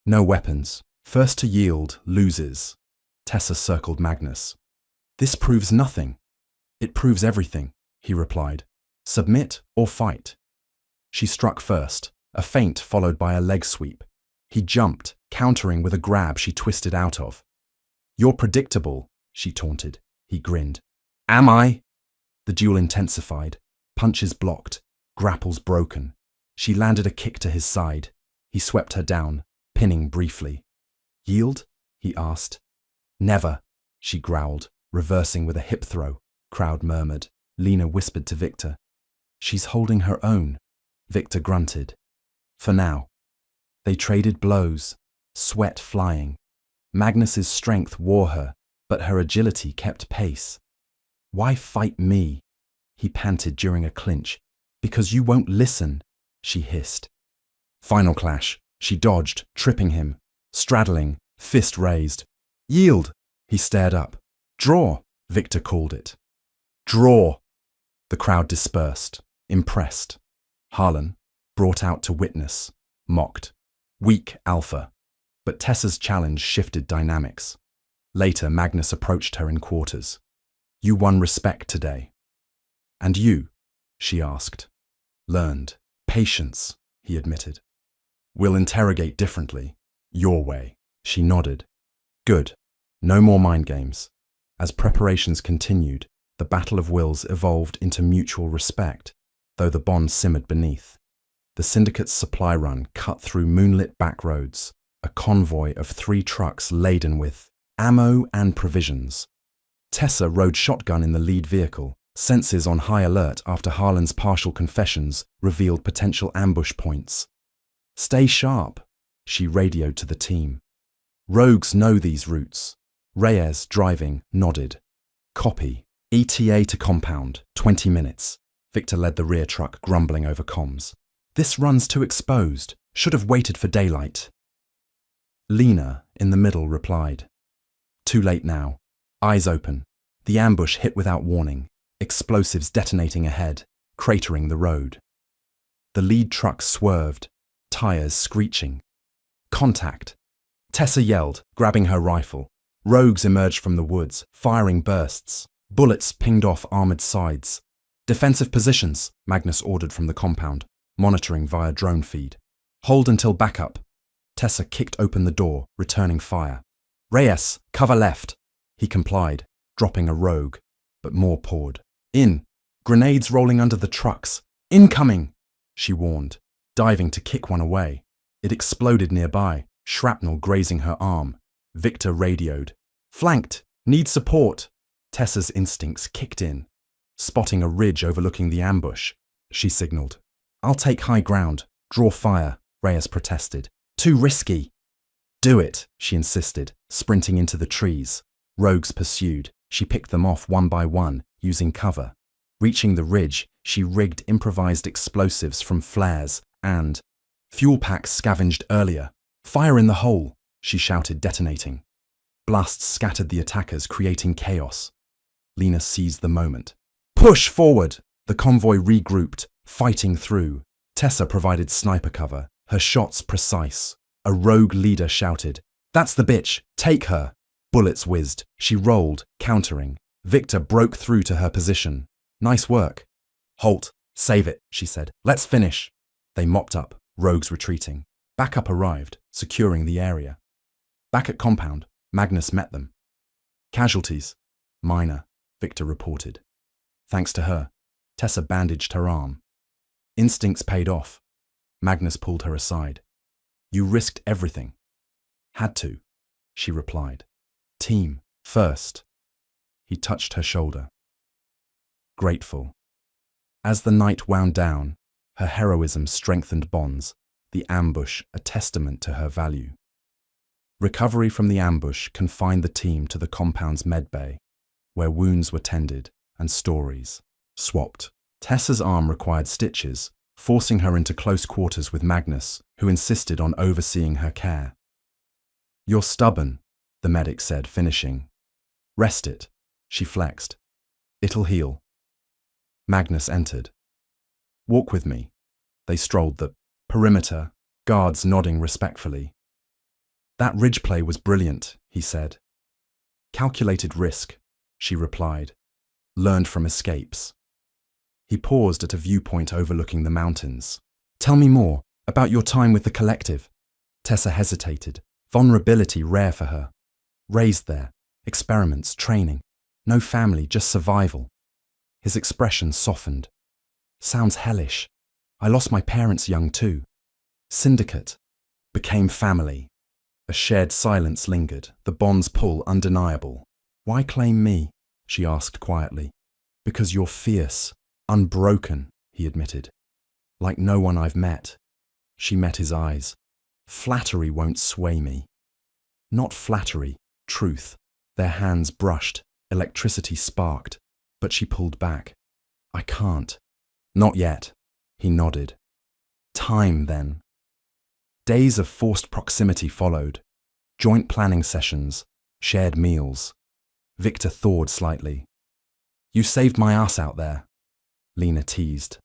Speaker 1: "No weapons. First to yield loses." Tessa circled Magnus. "This proves nothing." "It proves everything," he replied. "Submit or fight." She struck first, a feint followed by a leg sweep. He jumped, countering with a grab she twisted out of. "You're predictable," she taunted. He grinned. "Am I?" The duel intensified. Punches blocked, grapples broken. She landed a kick to his side. He swept her down, pinning briefly. "Yield?" he asked. "Never," she growled, reversing with a hip throw. Crowd murmured. Lena whispered to Victor. "She's holding her own." Victor grunted. "For now." They traded blows, sweat flying. Magnus's strength wore her, but her agility kept pace. "Why fight me?" he panted during a clinch. "Because you won't listen," she hissed. Final clash. She dodged, tripping him. Straddling, fist raised. "Yield!" He stared up. "Draw!" Victor called it. "Draw!" The crowd dispersed, impressed. Harlan, brought out to witness, mocked. Weak Alpha. But Tessa's challenge shifted dynamics. Later, Magnus approached her in quarters. "You won respect today." "And you?" she asked. "Learned. Patience," he admitted. "We'll interrogate differently. Your way." She nodded. "Good. No more mind games." As preparations continued, the battle of wills evolved into mutual respect, though the bond simmered beneath. The syndicate's supply run cut through moonlit back roads, a convoy of 3 trucks laden with ammo and provisions. Tessa rode shotgun in the lead vehicle, senses on high alert after Harlan's partial confessions revealed potential ambush points. "Stay sharp," she radioed to the team. "Rogues know these routes." Reyes, driving, nodded. "Copy. ETA to compound, 20 minutes. Victor led the rear truck, grumbling over comms. "This run's too exposed. Should have waited for daylight." Lena, in the middle, replied. "Too late now. Eyes open. The ambush hit without warning. Explosives detonating ahead, cratering the road." The lead truck swerved, tires screeching. "Contact!" Tessa yelled, grabbing her rifle. Rogues emerged from the woods, firing bursts. Bullets pinged off armored sides. "Defensive positions," Magnus ordered from the compound, monitoring via drone feed. "Hold until backup." Tessa kicked open the door, returning fire. "Reyes, cover left." He complied, dropping a rogue, but more poured. "In! Grenades rolling under the trucks! Incoming!" she warned, diving to kick one away. It exploded nearby, shrapnel grazing her arm. Victor radioed. "Flanked! Need support!" Tessa's instincts kicked in. Spotting a ridge overlooking the ambush, she signaled. "I'll take high ground. Draw fire," Reyes protested. "Too risky." "Do it," she insisted, sprinting into the trees. Rogues pursued. She picked them off one by one, using cover. Reaching the ridge, she rigged improvised explosives from flares and fuel packs scavenged earlier. "Fire in the hole," she shouted, detonating. Blasts scattered the attackers, creating chaos. Lena seized the moment. "Push forward!" The convoy regrouped, fighting through. Tessa provided sniper cover, her shots precise. A rogue leader shouted, "That's the bitch! Take her!" Bullets whizzed. She rolled, countering. Victor broke through to her position. "Nice work." "Holt, save it," she said. "Let's finish." They mopped up, rogues retreating. Backup arrived, securing the area. Back at compound, Magnus met them. Casualties. Minor, Victor reported. Thanks to her, Tessa bandaged her arm. Instincts paid off. Magnus pulled her aside. You risked everything. Had to, she replied. Team, first. He touched her shoulder. Grateful. As the night wound down, her heroism strengthened bonds, the ambush a testament to her value. Recovery from the ambush confined the team to the compound's medbay, where wounds were tended and stories swapped. Tessa's arm required stitches, forcing her into close quarters with Magnus, who insisted on overseeing her care. You're stubborn, the medic said, finishing. Rest it, she flexed. It'll heal. Magnus entered. Walk with me. They strolled the perimeter, guards nodding respectfully. That ridge play was brilliant, he said. Calculated risk, she replied. Learned from escapes. He paused at a viewpoint overlooking the mountains. Tell me more about your time with the collective. Tessa hesitated, vulnerability rare for her. Raised there, experiments, training. No family, just survival. His expression softened. Sounds hellish. I lost my parents young too. Syndicate. Became family. A shared silence lingered, the bond's pull undeniable. Why claim me? She asked quietly. Because you're fierce, unbroken, he admitted. Like no one I've met. She met his eyes. Flattery won't sway me. Not flattery, truth. Their hands brushed, electricity sparked, but she pulled back. I can't. Not yet, he nodded. Time, then. Days of forced proximity followed. Joint planning sessions, shared meals. Victor thawed slightly. You saved my ass out there, Lena teased.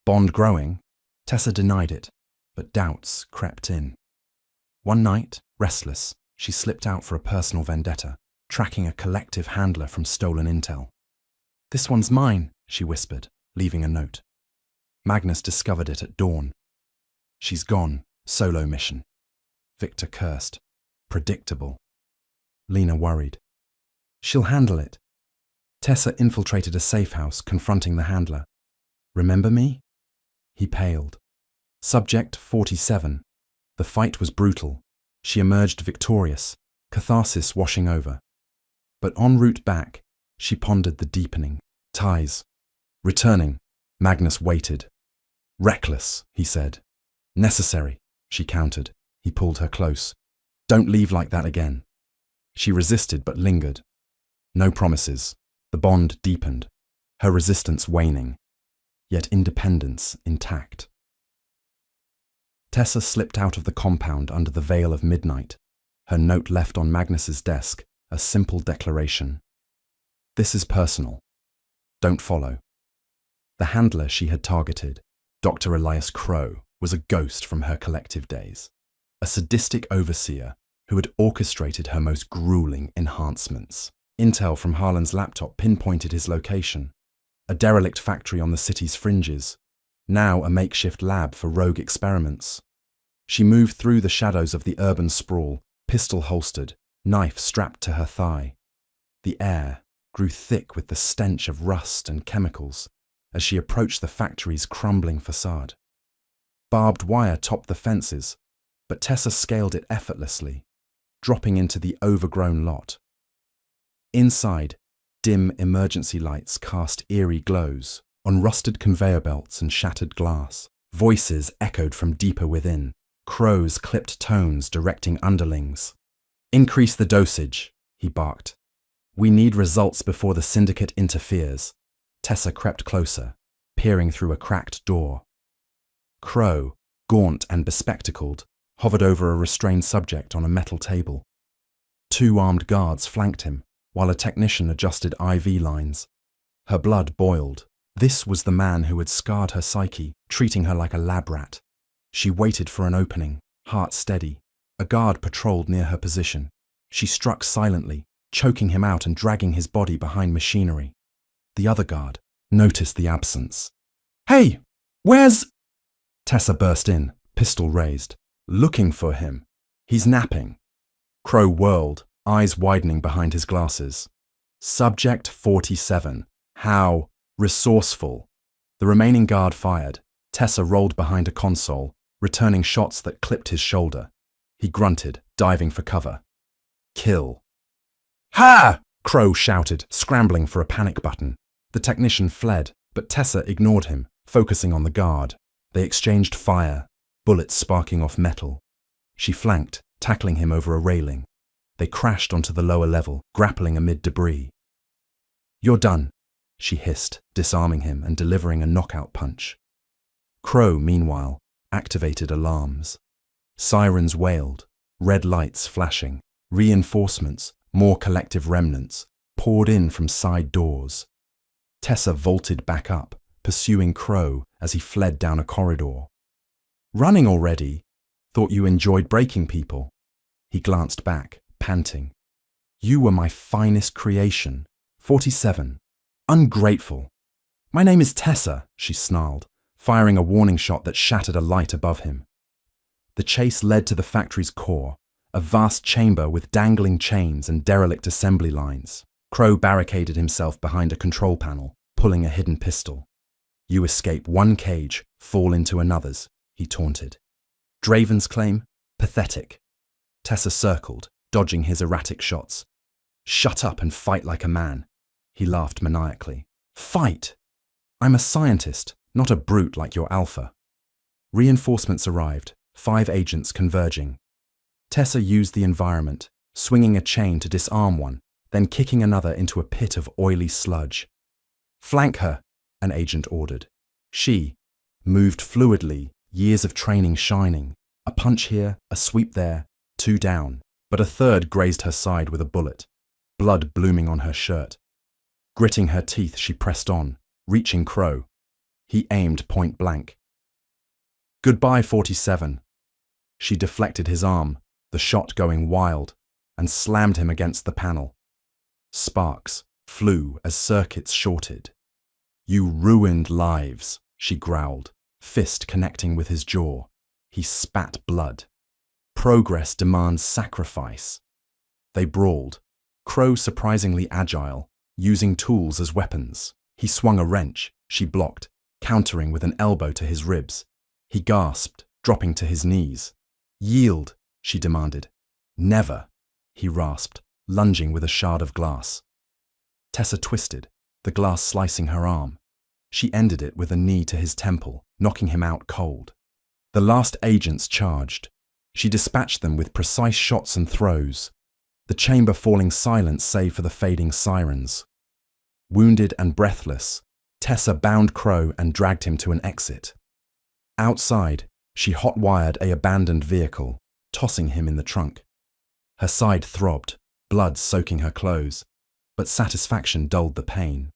Speaker 1: Bond growing? Tessa denied it, but doubts crept in. One night, restless, she slipped out for a personal vendetta, tracking a collective handler from stolen intel. This one's mine, she whispered, leaving a note. Magnus discovered it at dawn. She's gone, solo mission. Victor cursed. Predictable. Lena worried. She'll handle it. Tessa infiltrated a safe house, confronting the handler. Remember me? He paled. Subject 47. The fight was brutal. She emerged victorious, catharsis washing over. But en route back, she pondered the deepening ties. Returning, Magnus waited. Reckless, he said. Necessary, she countered. He pulled her close. Don't leave like that again. She resisted but lingered. No promises. The bond deepened, her resistance waning, yet independence intact. Tessa slipped out of the compound under the veil of midnight, her note left on Magnus's desk, a simple declaration. This is personal. Don't follow. The handler she had targeted, Dr. Elias Crow, was a ghost from her collective days, a sadistic overseer who had orchestrated her most grueling enhancements. Intel from Harlan's laptop pinpointed his location, a derelict factory on the city's fringes, now a makeshift lab for rogue experiments. She moved through the shadows of the urban sprawl, pistol holstered, knife strapped to her thigh. The air grew thick with the stench of rust and chemicals as she approached the factory's crumbling facade. Barbed wire topped the fences, but Tessa scaled it effortlessly, dropping into the overgrown lot. Inside, dim emergency lights cast eerie glows on rusted conveyor belts and shattered glass. Voices echoed from deeper within, Crow's clipped tones directing underlings. Increase the dosage, he barked. We need results before the syndicate interferes. Tessa crept closer, peering through a cracked door. Crow, gaunt and bespectacled, hovered over a restrained subject on a metal table. 2 armed guards flanked him, while a technician adjusted IV lines. Her blood boiled. This was the man who had scarred her psyche, treating her like a lab rat. She waited for an opening, heart steady. A guard patrolled near her position. She struck silently, choking him out and dragging his body behind machinery. The other guard noticed the absence. Hey, where's... Tessa burst in, pistol raised. Looking for him. He's napping. Crow whirled, eyes widening behind his glasses. Subject 47. How resourceful. The remaining guard fired. Tessa rolled behind a console, returning shots that clipped his shoulder. He grunted, diving for cover. Kill. Ha! Crow shouted, scrambling for a panic button. The technician fled, but Tessa ignored him, focusing on the guard. They exchanged fire, bullets sparking off metal. She flanked, tackling him over a railing. They crashed onto the lower level, grappling amid debris. You're done, she hissed, disarming him and delivering a knockout punch. Crow, meanwhile, activated alarms. Sirens wailed, red lights flashing. Reinforcements, more collective remnants, poured in from side doors. Tessa vaulted back up, pursuing Crow as he fled down a corridor. Running already? Thought you enjoyed breaking people. He glanced back, panting. You were my finest creation. 47. Ungrateful. My name is Tessa, she snarled, firing a warning shot that shattered a light above him. The chase led to the factory's core, a vast chamber with dangling chains and derelict assembly lines. Crow barricaded himself behind a control panel, pulling a hidden pistol. You escape one cage, fall into another's, he taunted. Draven's claim? Pathetic. Tessa circled, dodging his erratic shots. Shut up and fight like a man. He laughed maniacally. Fight! I'm a scientist, not a brute like your alpha. Reinforcements arrived, 5 agents converging. Tessa used the environment, swinging a chain to disarm one, then kicking another into a pit of oily sludge. Flank her, an agent ordered. She moved fluidly, years of training shining. A punch here, a sweep there, 2 down, but a third grazed her side with a bullet, blood blooming on her shirt. Gritting her teeth, she pressed on, reaching Crow. He aimed point blank. Goodbye, 47. She deflected his arm, the shot going wild, and slammed him against the panel. Sparks flew as circuits shorted. You ruined lives, she growled, fist connecting with his jaw. He spat blood. Progress demands sacrifice. They brawled, Crow surprisingly agile, using tools as weapons. He swung a wrench, she blocked, countering with an elbow to his ribs. He gasped, dropping to his knees. Yield, she demanded. Never, he rasped, lunging with a shard of glass. Tessa twisted, the glass slicing her arm. She ended it with a knee to his temple, knocking him out cold. The last agents charged. She dispatched them with precise shots and throws, the chamber falling silent save for the fading sirens. Wounded and breathless, Tessa bound Crow and dragged him to an exit. Outside, she hot-wired an abandoned vehicle, tossing him in the trunk. Her side throbbed, blood soaking her clothes, but satisfaction dulled the pain.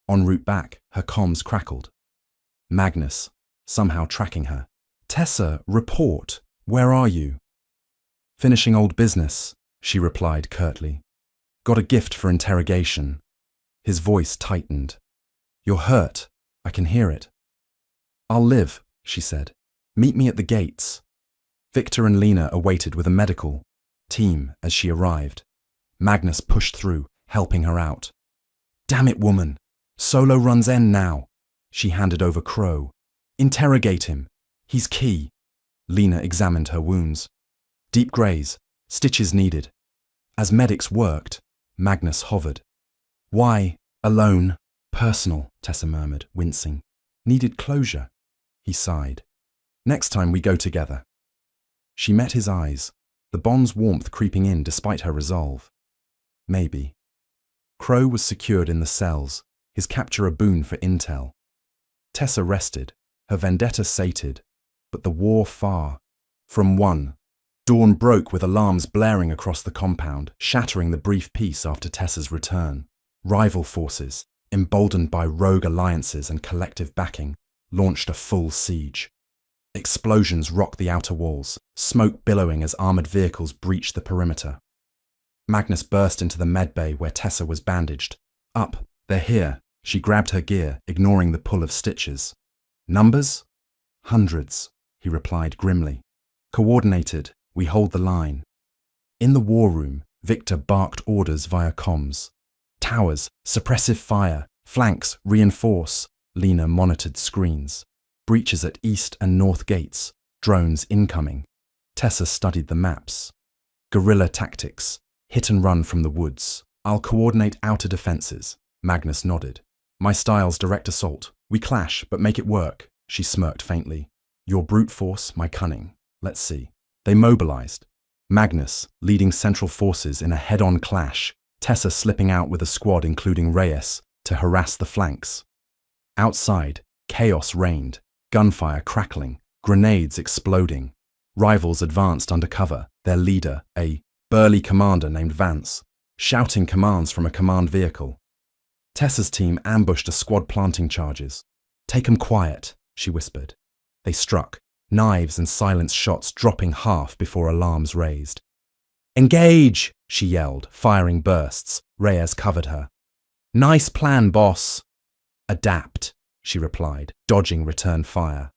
Speaker 1: En route back, her comms crackled. Magnus, somehow tracking her. Tessa, report. Where are you? Finishing old business, she replied curtly. Got a gift for interrogation. His voice tightened. You're hurt. I can hear it. I'll live, she said. Meet me at the gates. Victor and Lena awaited with a medical team as she arrived. Magnus pushed through, helping her out. Damn it, woman. Solo runs end now. She handed over Crow. Interrogate him. He's key. Lena examined her wounds. Deep graze, stitches needed. As medics worked, Magnus hovered. Why, alone, personal, Tessa murmured, wincing. Needed closure. He sighed. Next time we go together. She met his eyes, the bond's warmth creeping in despite her resolve. Maybe. Crow was secured in the cells, his capture a boon for intel. Tessa rested, her vendetta sated, but the war far from won. Dawn broke with alarms blaring across the compound, shattering the brief peace after Tessa's return. Rival forces, emboldened by rogue alliances and collective backing, launched a full siege. Explosions rocked the outer walls, smoke billowing as armoured vehicles breached the perimeter. Magnus burst into the medbay where Tessa was bandaged. Up, they're here. She grabbed her gear, ignoring the pull of stitches. Numbers? Hundreds, he replied grimly. Coordinated, we hold the line. In the war room, Victor barked orders via comms. Towers, suppressive fire, flanks, reinforce. Lena monitored screens. Breaches at east and north gates, drones incoming. Tessa studied the maps. Guerrilla tactics, hit and run from the woods. I'll coordinate outer defenses. Magnus nodded. My style's direct assault. We clash, but make it work. She smirked faintly. Your brute force, my cunning. Let's see. They mobilized. Magnus leading central forces in a head-on clash, Tessa slipping out with a squad including Reyes to harass the flanks. Outside, chaos reigned, gunfire crackling, grenades exploding. Rivals advanced under cover, their leader, a burly commander named Vance, shouting commands from a command vehicle. Tessa's team ambushed a squad planting charges. Take 'em quiet, she whispered. They struck, knives and silenced shots dropping half before alarms raised. Engage, she yelled, firing bursts. Reyes covered her. Nice plan, boss. Adapt, she replied, dodging return fire.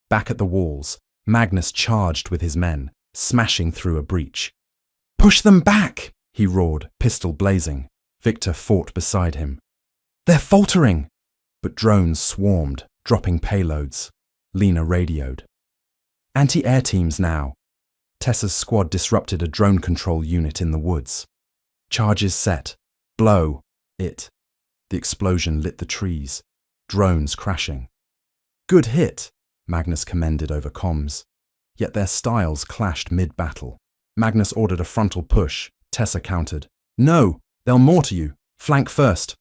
Speaker 1: Back at the walls, Magnus charged with his men, smashing through a breach. Push them back, he roared, pistol blazing. Victor fought beside him. They're faltering! But drones swarmed, dropping payloads. Lena radioed. Anti-air teams now. Tessa's squad disrupted a drone control unit in the woods. Charges set. Blow. It. The explosion lit the trees. Drones crashing. Good hit, Magnus commended over comms. Yet their styles clashed mid-battle. Magnus ordered a frontal push. Tessa countered. No, they'll mortar you. Flank first.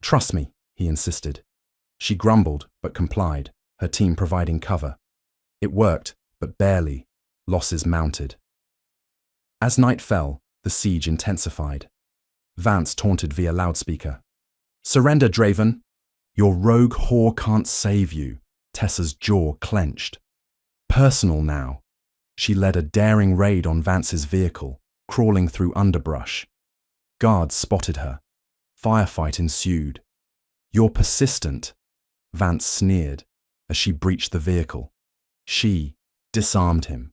Speaker 1: Trust me, he insisted. She grumbled, but complied, her team providing cover. It worked, but barely. Losses mounted. As night fell, the siege intensified. Vance taunted via loudspeaker. Surrender, Draven. Your rogue whore can't save you. Tessa's jaw clenched. Personal now. She led a daring raid on Vance's vehicle, crawling through underbrush. Guards spotted her. Firefight ensued. You're persistent, Vance sneered as she breached the vehicle. She disarmed him.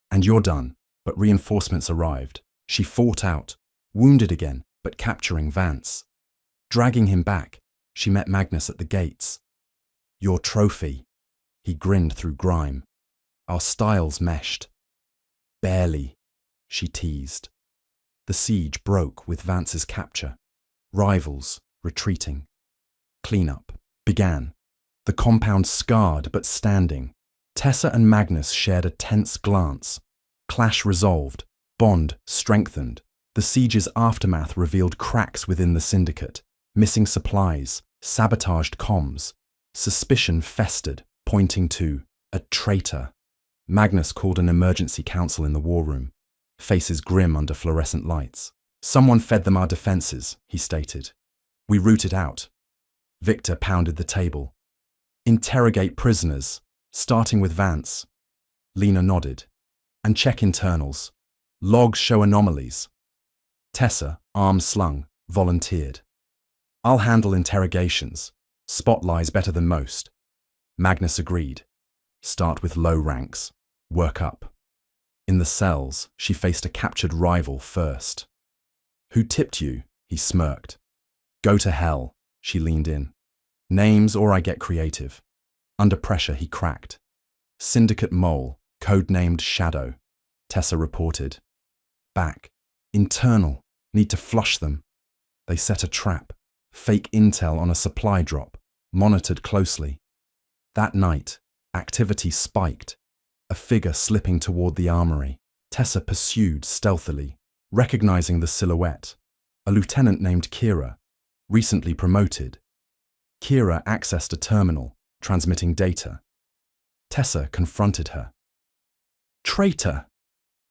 Speaker 1: And you're done, but reinforcements arrived. She fought out, wounded again, but capturing Vance. Dragging him back, she met Magnus at the gates. Your trophy. He grinned through grime. Our styles meshed. Barely, she teased. The siege broke with Vance's capture. Rivals retreating. Cleanup began. The compound scarred but standing. Tessa and Magnus shared a tense glance. Clash resolved. Bond strengthened. The siege's aftermath revealed cracks within the syndicate. Missing supplies, sabotaged comms. Suspicion festered, pointing to a traitor. Magnus called an emergency council in the war room. Faces grim under fluorescent lights. Someone fed them our defenses, he stated. We rooted out. Victor pounded the table. Interrogate prisoners, starting with Vance. Lena nodded. And check internals. Logs show anomalies. Tessa, arms slung, volunteered. I'll handle interrogations. Spot lies better than most. Magnus agreed. Start with low ranks. Work up. In the cells, she faced a captured rival first. Who tipped you? He smirked. Go to hell, she leaned in. Names or I get creative. Under pressure, he cracked. Syndicate mole, codenamed Shadow. Tessa reported. Back. Internal. Need to flush them. They set a trap. Fake intel on a supply drop. Monitored closely. That night, activity spiked. A figure slipping toward the armory. Tessa pursued stealthily, recognizing the silhouette. A lieutenant named Kira, recently promoted. Kira accessed a terminal, transmitting data. Tessa confronted her. Traitor!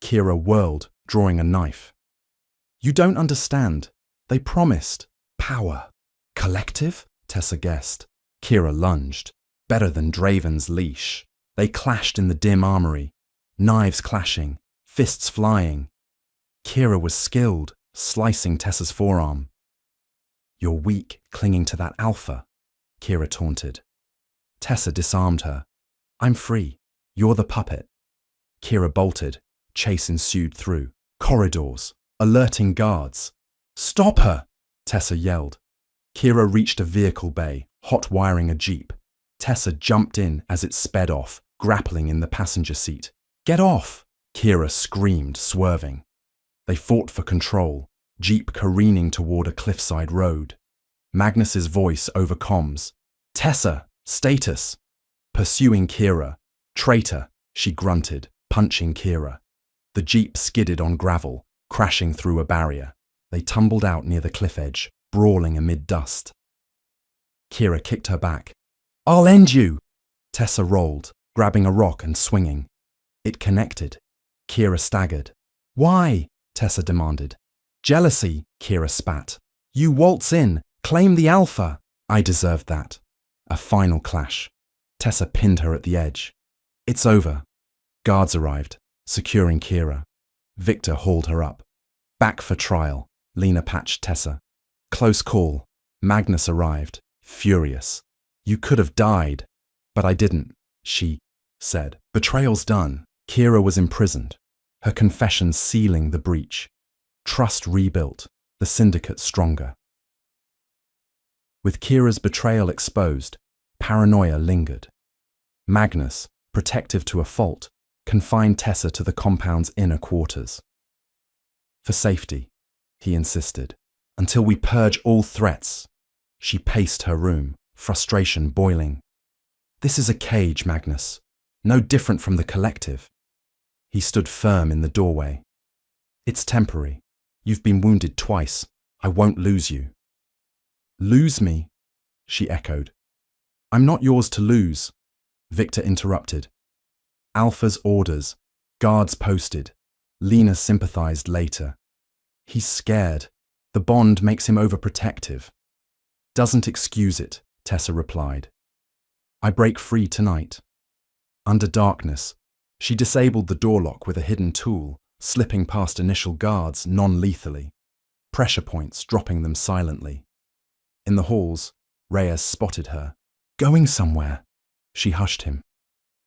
Speaker 1: Kira whirled, drawing a knife. You don't understand. They promised. Power. Collective? Tessa guessed. Kira lunged. Better than Draven's leash. They clashed in the dim armory. Knives clashing. Fists flying. Kira was skilled, slicing Tessa's forearm. You're weak, clinging to that alpha, Kira taunted. Tessa disarmed her. I'm free. You're the puppet. Kira bolted. Chase ensued through corridors, alerting guards. Stop her! Tessa yelled. Kira reached a vehicle bay, hot wiring a jeep. Tessa jumped in as it sped off, grappling in the passenger seat. Get off! Kira screamed, swerving. They fought for control, jeep careening toward a cliffside road. Magnus's voice over comms. Tessa, status! Pursuing Kira. Traitor, she grunted, punching Kira. The jeep skidded on gravel, crashing through a barrier. They tumbled out near the cliff edge, brawling amid dust. Kira kicked her back. I'll end you! Tessa rolled, grabbing a rock and swinging. It connected. Kira staggered. Why? Tessa demanded. Jealousy, Kira spat. You waltz in, claim the alpha. I deserved that. A final clash. Tessa pinned her at the edge. It's over. Guards arrived, securing Kira. Victor hauled her up. Back for trial, Lena patched Tessa. Close call. Magnus arrived, furious. You could have died. But I didn't, she said. Betrayal's done. Kira was imprisoned, her confession sealing the breach. Trust rebuilt, the syndicate stronger. With Kira's betrayal exposed, paranoia lingered. Magnus, protective to a fault, confined Tessa to the compound's inner quarters. For safety, he insisted, until we purge all threats. She paced her room, frustration boiling. This is a cage, Magnus, no different from the collective. He stood firm in the doorway. It's temporary. You've been wounded twice. I won't lose you. Lose me? She echoed. I'm not yours to lose. Victor interrupted. Alpha's orders. Guards posted. Lena sympathized later. He's scared. The bond makes him overprotective. Doesn't excuse it, Tessa replied. I break free tonight. Under darkness, she disabled the door lock with a hidden tool, slipping past initial guards non-lethally, pressure points dropping them silently. In the halls, Reyes spotted her. Going somewhere. She hushed him.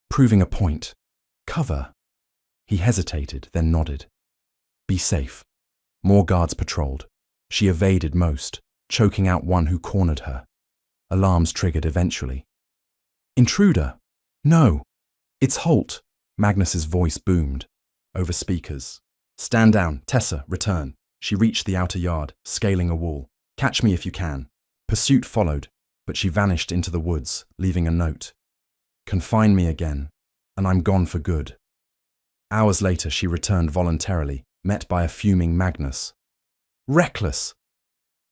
Speaker 1: Proving a point. Cover. He hesitated, then nodded. Be safe. More guards patrolled. She evaded most, choking out one who cornered her. Alarms triggered eventually. Intruder! No! It's Holt! Magnus's voice boomed. Over speakers. Stand down. Tessa, return. She reached the outer yard, scaling a wall. Catch me if you can. Pursuit followed, but she vanished into the woods, leaving a note. Confine me again, and I'm gone for good. Hours later, she returned voluntarily, met by a fuming Magnus. Reckless!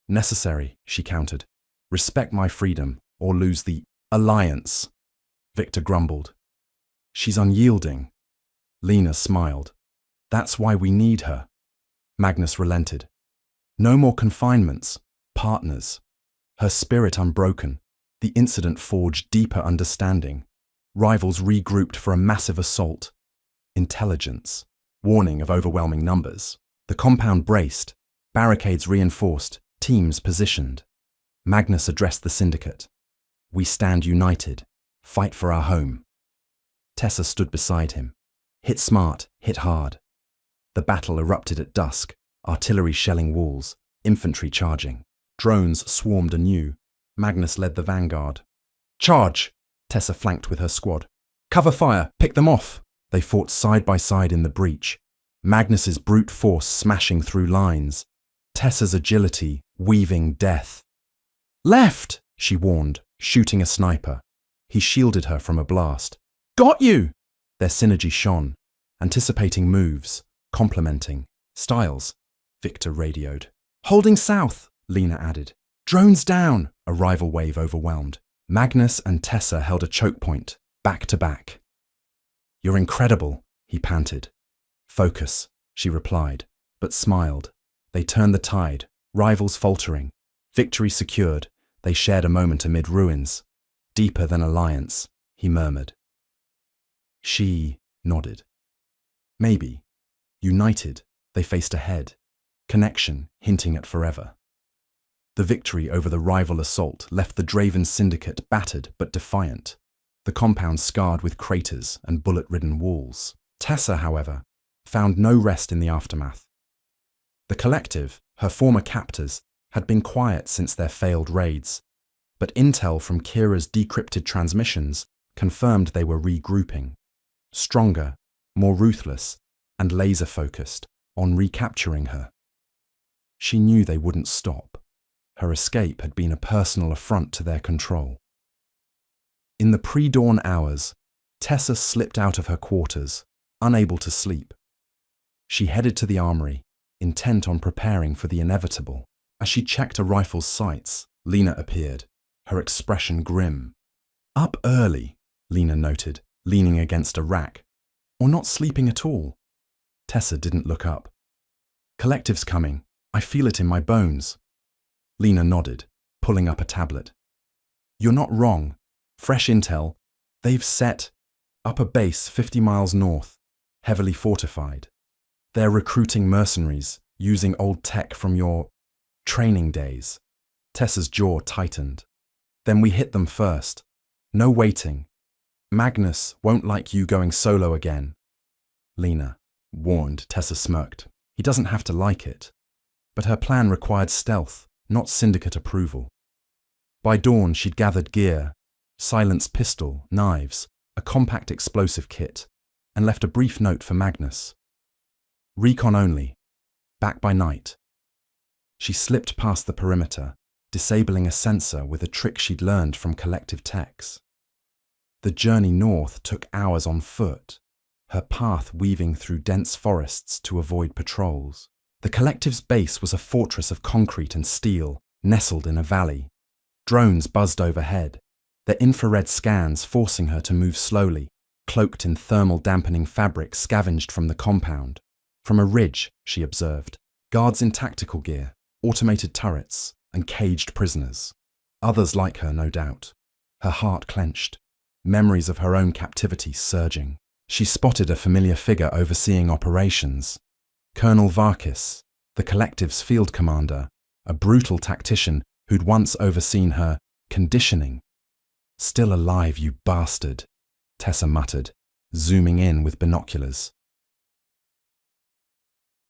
Speaker 1: Necessary, she countered. Respect my freedom, or lose the alliance. Victor grumbled. She's unyielding. Lena smiled. That's why we need her. Magnus relented. No more confinements. Partners. Her spirit unbroken. The incident forged deeper understanding. Rivals regrouped for a massive assault. Intelligence. Warning of overwhelming numbers. The compound braced. Barricades reinforced. Teams positioned. Magnus addressed the syndicate. We stand united. Fight for our home. Tessa stood beside him. Hit smart, hit hard. The battle erupted at dusk, artillery shelling walls, infantry charging. Drones swarmed anew. Magnus led the vanguard. Charge! Tessa flanked with her squad. Cover fire! Pick them off! They fought side by side in the breach. Magnus's brute force smashing through lines. Tessa's agility weaving death. Left! She warned, shooting a sniper. He shielded her from a blast. Got you! Their synergy shone, anticipating moves, complementing. Styles, Victor radioed. Holding south, Lena added. Drones down, a rival wave overwhelmed. Magnus and Tessa held a choke point, back to back. You're incredible, he panted. Focus, she replied, but smiled. They turned the tide, rivals faltering. Victory secured, they shared a moment amid ruins. Deeper than alliance, he murmured. She nodded. Maybe. United, they faced ahead. Connection hinting at forever. The victory over the rival assault left the Draven syndicate battered but defiant. the compound scarred with craters and bullet-ridden walls. Tessa, however, found no rest in the aftermath. The collective, her former captors, had been quiet since their failed raids, but intel from Kira's decrypted transmissions confirmed they were regrouping, stronger, more ruthless, and laser-focused on recapturing her. She knew they wouldn't stop. Her escape had been a personal affront to their control. In the pre-dawn hours, Tessa slipped out of her quarters, unable to sleep. She headed to the armory, intent on preparing for the inevitable. As she checked a rifle's sights, Lena appeared, her expression grim. "Up early," Lena noted, leaning against a rack. "Or not sleeping at all." Tessa didn't look up. "Collective's coming. I feel it in my bones." Lena nodded, pulling up a tablet. "You're not wrong. Fresh intel. They've set up a base 50 miles north, heavily fortified. They're recruiting mercenaries, using old tech from your training days." Tessa's jaw tightened. "Then we hit them first. No waiting. Magnus won't like you going solo again." Lena warned. Tessa smirked. "He doesn't have to like it." But her plan required stealth, not syndicate approval. By dawn, she'd gathered gear, silenced pistol, knives, a compact explosive kit, and left a brief note for Magnus. "Recon only. Back by night." She slipped past the perimeter, disabling a sensor with a trick she'd learned from collective techs. The journey north took hours on foot, her path weaving through dense forests to avoid patrols. The collective's base was a fortress of concrete and steel, nestled in a valley. Drones buzzed overhead, their infrared scans forcing her to move slowly, cloaked in thermal dampening fabric scavenged from the compound. From a ridge, she observed, guards in tactical gear, automated turrets, and caged prisoners. Others like her, no doubt. Her heart clenched, memories of her own captivity surging. She spotted a familiar figure overseeing operations. Colonel Varkis, the collective's field commander, a brutal tactician who'd once overseen her conditioning. "Still alive, you bastard," Tessa muttered, zooming in with binoculars.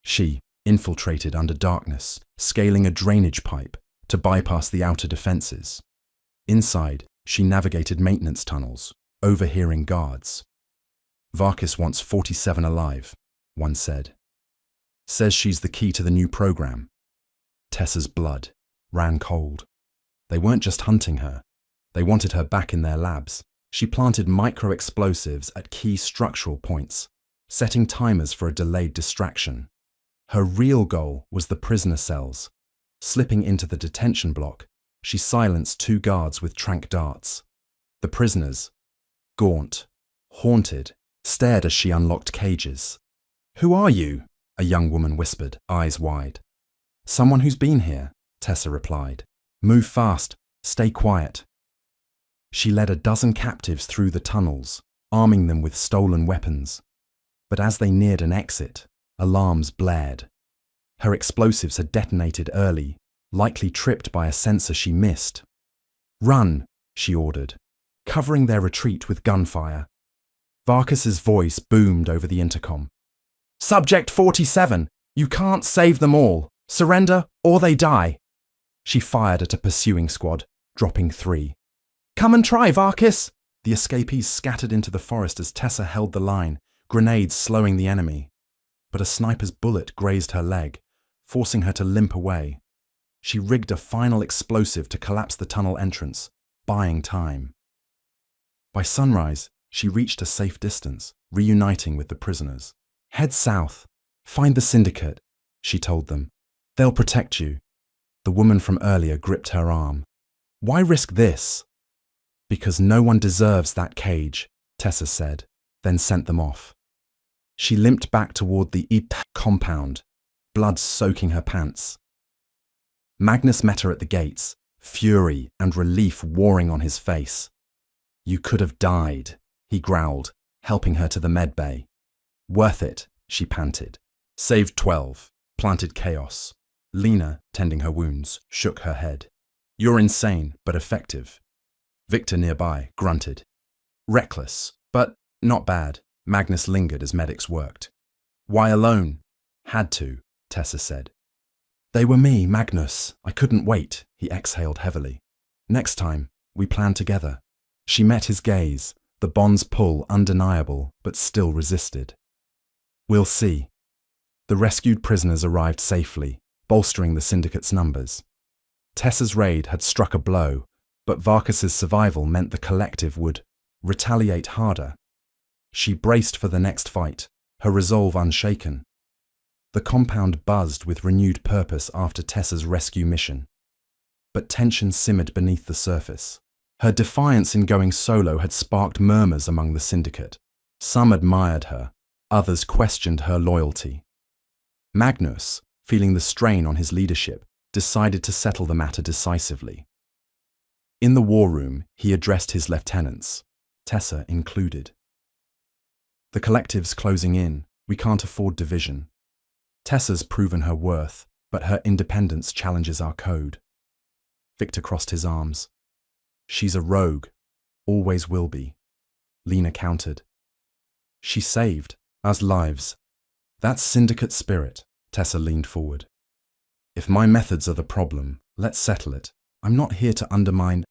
Speaker 1: She infiltrated under darkness, scaling a drainage pipe to bypass the outer defenses. Inside, she navigated maintenance tunnels, overhearing guards. "Varkis wants 47 alive," one said. "Says she's the key to the new program." Tessa's blood ran cold. They weren't just hunting her. They wanted her back in their labs. She planted micro-explosives at key structural points, setting timers for a delayed distraction. Her real goal was the prisoner cells. Slipping into the detention block, she silenced 2 guards with tranq darts. The prisoners, gaunt, haunted, stared as she unlocked cages. "Who are you?" a young woman whispered, eyes wide. "Someone who's been here," Tessa replied. "Move fast, stay quiet." She led a dozen captives through the tunnels, arming them with stolen weapons. But as they neared an exit, alarms blared. Her explosives had detonated early, likely tripped by a sensor she missed. "Run," she ordered, covering their retreat with gunfire. Varkis's voice boomed over the intercom. "Subject 47, you can't save them all. Surrender or they die." She fired at a pursuing squad, dropping 3. "Come and try, Varkis!" The escapees scattered into the forest as Tessa held the line, grenades slowing the enemy. But a sniper's bullet grazed her leg, forcing her to limp away. She rigged a final explosive to collapse the tunnel entrance, buying time. By sunrise, she reached a safe distance, reuniting with the prisoners. "Head south. Find the syndicate," she told them. "They'll protect you." The woman from earlier gripped her arm. "Why risk this?" "Because no one deserves that cage," Tessa said, then sent them off. She limped back toward the IP compound, blood soaking her pants. Magnus met her at the gates, fury and relief warring on his face. "You could have died," he growled, helping her to the med bay. "Worth it," she panted. "Saved 12, planted chaos." Lena, tending her wounds, shook her head. "You're insane, but effective." Victor nearby grunted. Reckless, but not bad. Magnus lingered as medics worked. Why alone? Had to, Tessa said. They were me, Magnus. I couldn't wait, he exhaled heavily. Next time, we plan together. She met his gaze, the bond's pull undeniable, but still resisted. We'll see. The rescued prisoners arrived safely, bolstering the syndicate's numbers. Tessa's raid had struck a blow, but Varkas's survival meant the collective would retaliate harder. She braced for the next fight, her resolve unshaken. The compound buzzed with renewed purpose after Tessa's rescue mission. But tension simmered beneath the surface. Her defiance in going solo had sparked murmurs among the syndicate. Some admired her, others questioned her loyalty. Magnus, feeling the strain on his leadership, decided to settle the matter decisively. In the war room, he addressed his lieutenants, Tessa included. The collective's closing in. We can't afford division. Tessa's proven her worth, but her independence challenges our code. Victor crossed his arms. She's a rogue. Always will be. Lena countered. She saved us lives. That's syndicate spirit. Tessa leaned forward. If my methods are the problem, let's settle it. I'm not here to undermine.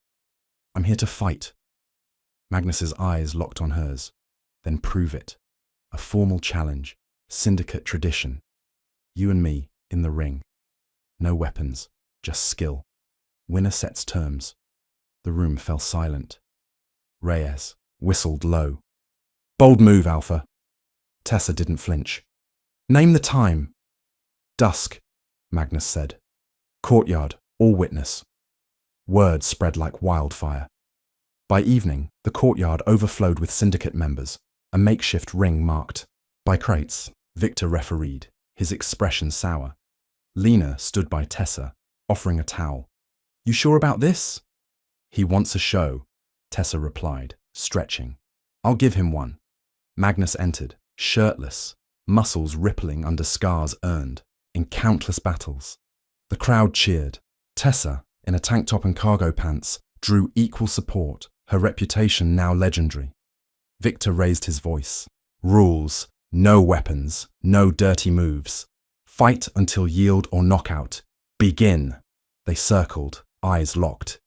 Speaker 1: I'm here to fight. Magnus's eyes locked on hers. Then prove it. A formal challenge. Syndicate tradition. You and me, in the ring. No weapons, just skill. Winner sets terms. The room fell silent. Reyes whistled low. Bold move, Alpha. Tessa didn't flinch. Name the time. Dusk, Magnus said. Courtyard, all witness. Word spread like wildfire. By evening, the courtyard overflowed with syndicate members, a makeshift ring marked by crates. Victor refereed, his expression sour. Lena stood by Tessa, offering a towel. You sure about this? He wants a show, Tessa replied, stretching. I'll give him one. Magnus entered, shirtless, muscles rippling under scars earned in countless battles. The crowd cheered. Tessa, in a tank top and cargo pants, drew equal support, her reputation now legendary. Victor raised his voice. Rules, no weapons, no dirty moves. Fight until yield or knockout. Begin. They circled, eyes locked.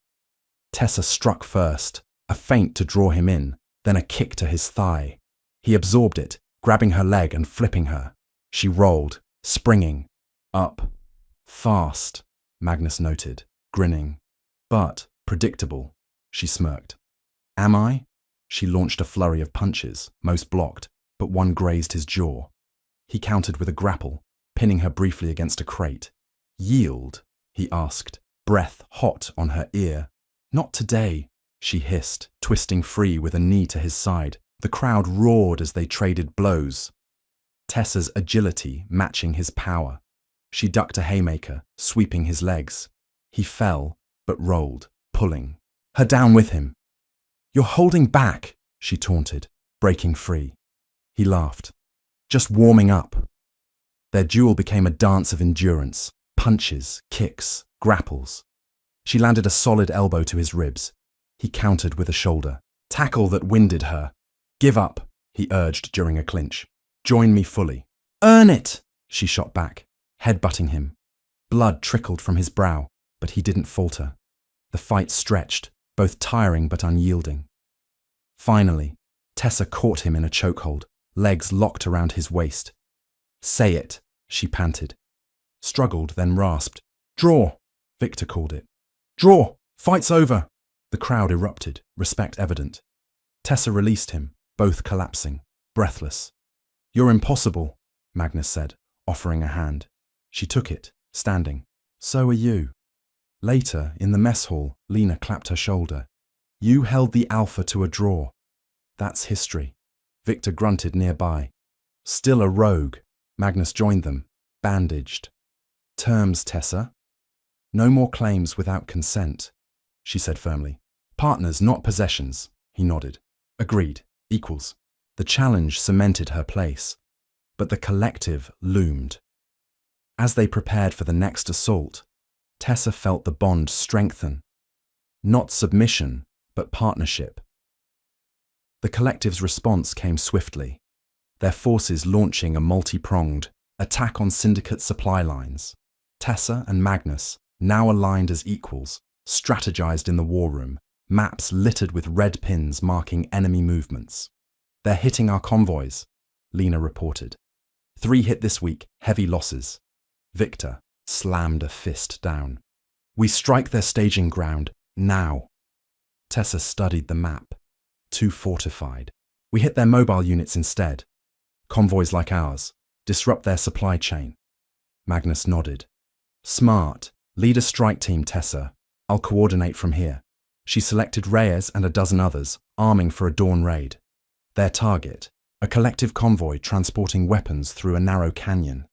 Speaker 1: Tessa struck first, a feint to draw him in, then a kick to his thigh. He absorbed it, grabbing her leg and flipping her. She rolled, springing. Up. Fast, Magnus noted, grinning. But predictable, she smirked. Am I? She launched a flurry of punches, most blocked, but one grazed his jaw. He countered with a grapple, pinning her briefly against a crate. Yield? He asked, breath hot on her ear. Not today, she hissed, twisting free with a knee to his side. The crowd roared as they traded blows. Tessa's agility matching his power. She ducked a haymaker, sweeping his legs. He fell, but rolled, pulling her down with him. You're holding back, she taunted, breaking free. He laughed. Just warming up. Their duel became a dance of endurance, punches, kicks, grapples. She landed a solid elbow to his ribs. He countered with a shoulder. Tackle that winded her. Give up, he urged during a clinch. Join me fully. Earn it, she shot back, headbutting him. Blood trickled from his brow, but he didn't falter. The fight stretched, both tiring but unyielding. Finally, Tessa caught him in a chokehold, legs locked around his waist. Say it, she panted. Struggled, then rasped. Draw, Victor called it. Draw, fight's over. The crowd erupted, respect evident. Tessa released him, both collapsing, breathless. You're impossible, Magnus said, offering a hand. She took it, standing. So are you. Later, in the mess hall, Lena clapped her shoulder. You held the Alpha to a draw. That's history. Victor grunted nearby. Still a rogue. Magnus joined them, bandaged. Terms, Tessa. No more claims without consent, she said firmly. Partners, not possessions, he nodded. Agreed, equals. The challenge cemented her place, but the collective loomed. As they prepared for the next assault, Tessa felt the bond strengthen. Not submission, but partnership. The collective's response came swiftly, their forces launching a multi-pronged attack on Syndicate supply lines. Tessa and Magnus, now aligned as equals, strategized in the war room, maps littered with red pins marking enemy movements. "They're hitting our convoys," Lena reported. "3 hit this week, heavy losses." Victor slammed a fist down. "We strike their staging ground, now." Tessa studied the map. Too fortified. "We hit their mobile units instead. Convoys like ours. Disrupt their supply chain." Magnus nodded. "Smart. Lead a strike team, Tessa. I'll coordinate from here." She selected Reyes and a dozen others, arming for a dawn raid. Their target, a collective convoy transporting weapons through a narrow canyon.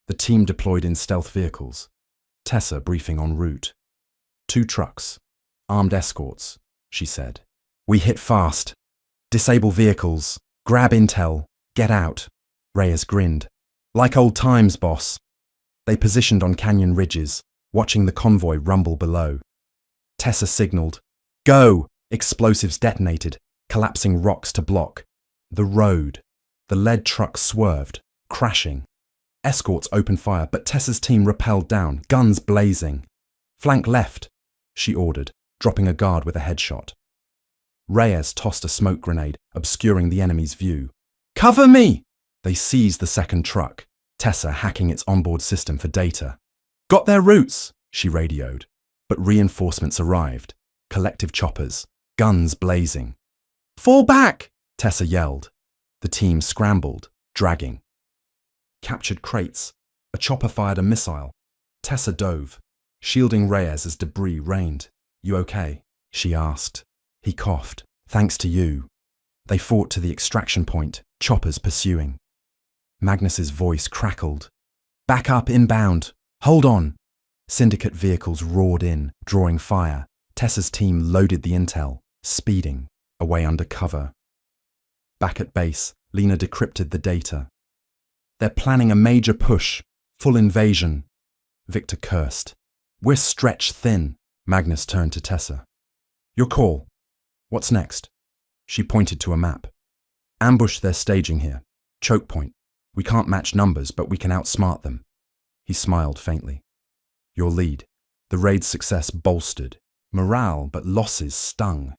Speaker 1: The team deployed in stealth vehicles. Tessa briefing en route. 2 trucks. Armed escorts, she said. "We hit fast. Disable vehicles. Grab intel. Get out." Reyes grinned. "Like old times, boss." They positioned on canyon ridges, watching the convoy rumble below. Tessa signaled. "Go!" Explosives detonated, collapsing rocks to block. The road. The lead truck swerved, crashing. Escorts opened fire, but Tessa's team rappelled down, guns blazing. "Flank left," she ordered, dropping a guard with a headshot. Reyes tossed a smoke grenade, obscuring the enemy's view. "Cover me!" They seized the second truck, Tessa hacking its onboard system for data. "Got their routes," she radioed. But reinforcements arrived. Collective choppers, guns blazing. "Fall back!" Tessa yelled. The team scrambled, dragging. Captured crates. A chopper fired a missile. Tessa dove, shielding Reyes as debris rained. "You okay?" she asked. He coughed. "Thanks to you." They fought to the extraction point, choppers pursuing. Magnus's voice crackled. "Back up inbound. Hold on." Syndicate vehicles roared in, drawing fire. Tessa's team loaded the intel, speeding, away under cover. Back at base, Lena decrypted the data. "They're planning a major push, full invasion." Victor cursed. "We're stretched thin." Magnus turned to Tessa. "Your call. What's next?" She pointed to a map. "Ambush their staging here. Choke point. We can't match numbers, but we can outsmart them." He smiled faintly. "Your lead." The raid's success bolstered. Morale, but losses stung.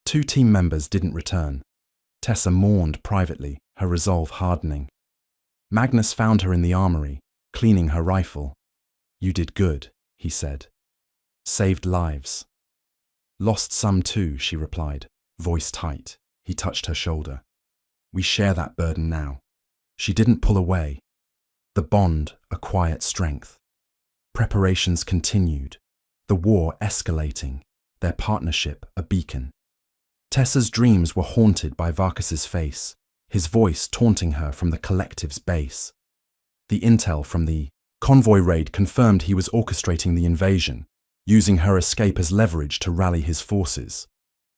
Speaker 1: 2 team members didn't return. Tessa mourned privately, her resolve hardening. Magnus found her in the armory, cleaning her rifle. "You did good," he said. "Saved lives." "Lost some too," she replied, voice tight. He touched her shoulder. "We share that burden now." She didn't pull away. The bond, a quiet strength. Preparations continued. The war escalating, their partnership a beacon. Tessa's dreams were haunted by Varkas's face, his voice taunting her from the collective's base. The intel from the convoy raid confirmed he was orchestrating the invasion, using her escape as leverage to rally his forces.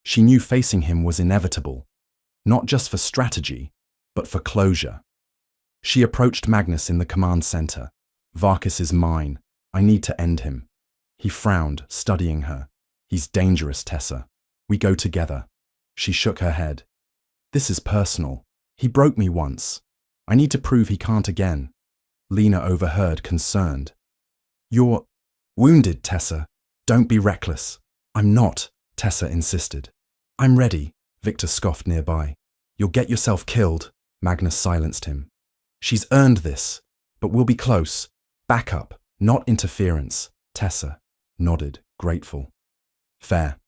Speaker 1: She knew facing him was inevitable, not just for strategy, but for closure. She approached Magnus in the command center. "Varkas is mine. I need to end him." He frowned, studying her. "He's dangerous, Tessa. We go together." She shook her head. "This is personal. He broke me once. I need to prove he can't again." Lena overheard, concerned. "You're wounded, Tessa. Don't be reckless." "I'm not," Tessa insisted. "I'm ready," Victor scoffed nearby. "You'll get yourself killed." Magnus silenced him. "She's earned this, but we'll be close. Back up, not interference." Tessa nodded, grateful. "Fair."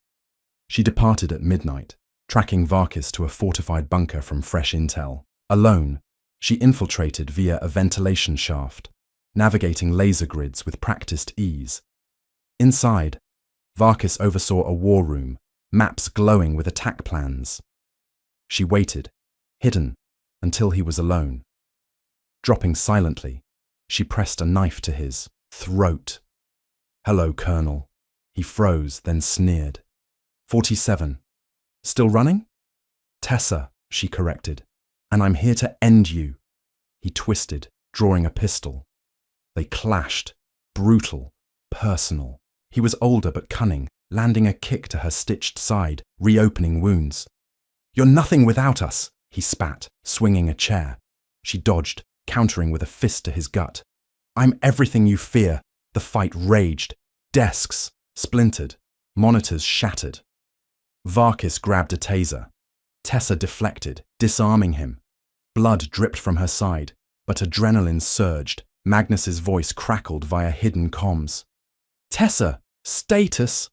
Speaker 1: She departed at midnight, tracking Varkas to a fortified bunker from fresh intel. Alone, she infiltrated via a ventilation shaft, navigating laser grids with practiced ease. Inside, Varkas oversaw a war room, maps glowing with attack plans. She waited, hidden, until he was alone. Dropping silently, she pressed a knife to his throat. "Hello, Colonel." He froze, then sneered. 47. "Still running?" "Tessa," she corrected. "And I'm here to end you." He twisted, drawing a pistol. They clashed, brutal, personal. He was older but cunning, landing a kick to her stitched side, reopening wounds. You're nothing without us, he spat, swinging a chair. She dodged, countering with a fist to his gut. I'm everything you fear. The fight raged. Desks splintered, monitors shattered. Varkis grabbed a taser. Tessa deflected, disarming him. Blood dripped from her side, but adrenaline surged. Magnus's voice crackled via hidden comms. Tessa, status?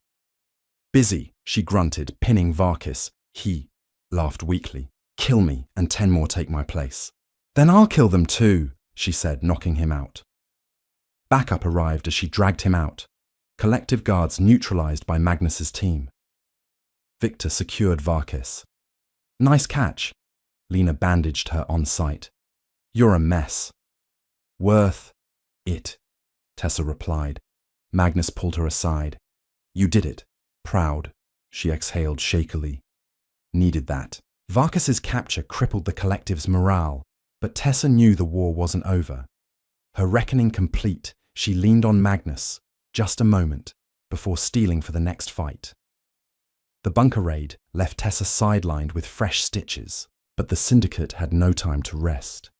Speaker 1: Busy, she grunted, pinning Varkis. He laughed weakly. Kill me, and 10 more take my place. Then I'll kill them too, she said, knocking him out. Backup arrived as she dragged him out. Collective guards neutralized by Magnus's team. Victor secured Varkis. Nice catch. Lena bandaged her on sight. You're a mess. Worth it, Tessa replied. Magnus pulled her aside. You did it. Proud, she exhaled shakily. Needed that. Varkis's capture crippled the collective's morale, but Tessa knew the war wasn't over. Her reckoning complete, she leaned on Magnus, just a moment, before stealing for the next fight. The bunker raid left Tessa sidelined with fresh stitches, but the syndicate had no time to rest.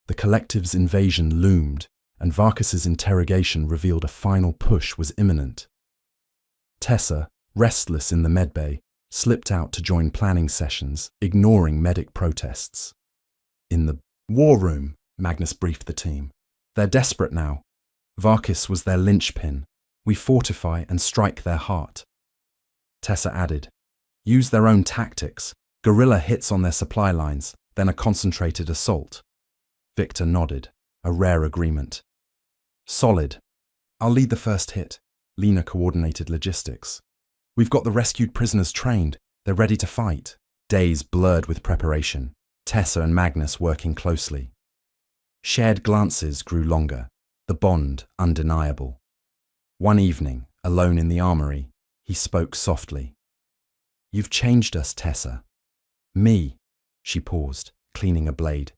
Speaker 1: The collective's invasion loomed, and Varkis's interrogation revealed a final push was imminent. Tessa, restless in the medbay, slipped out to join planning sessions, ignoring medic protests. In the war room, Magnus briefed the team. They're desperate now. Varkis was their linchpin. We fortify and strike their heart. Tessa added, use their own tactics, guerrilla hits on their supply lines, then a concentrated assault. Victor nodded, a rare agreement. Solid. I'll lead the first hit. Lena coordinated logistics. We've got the rescued prisoners trained. They're ready to fight. Days blurred with preparation. Tessa and Magnus working closely. Shared glances grew longer, the bond undeniable. One evening, alone in the armory, he spoke softly. You've changed us, Tessa. Me, she paused, cleaning a blade.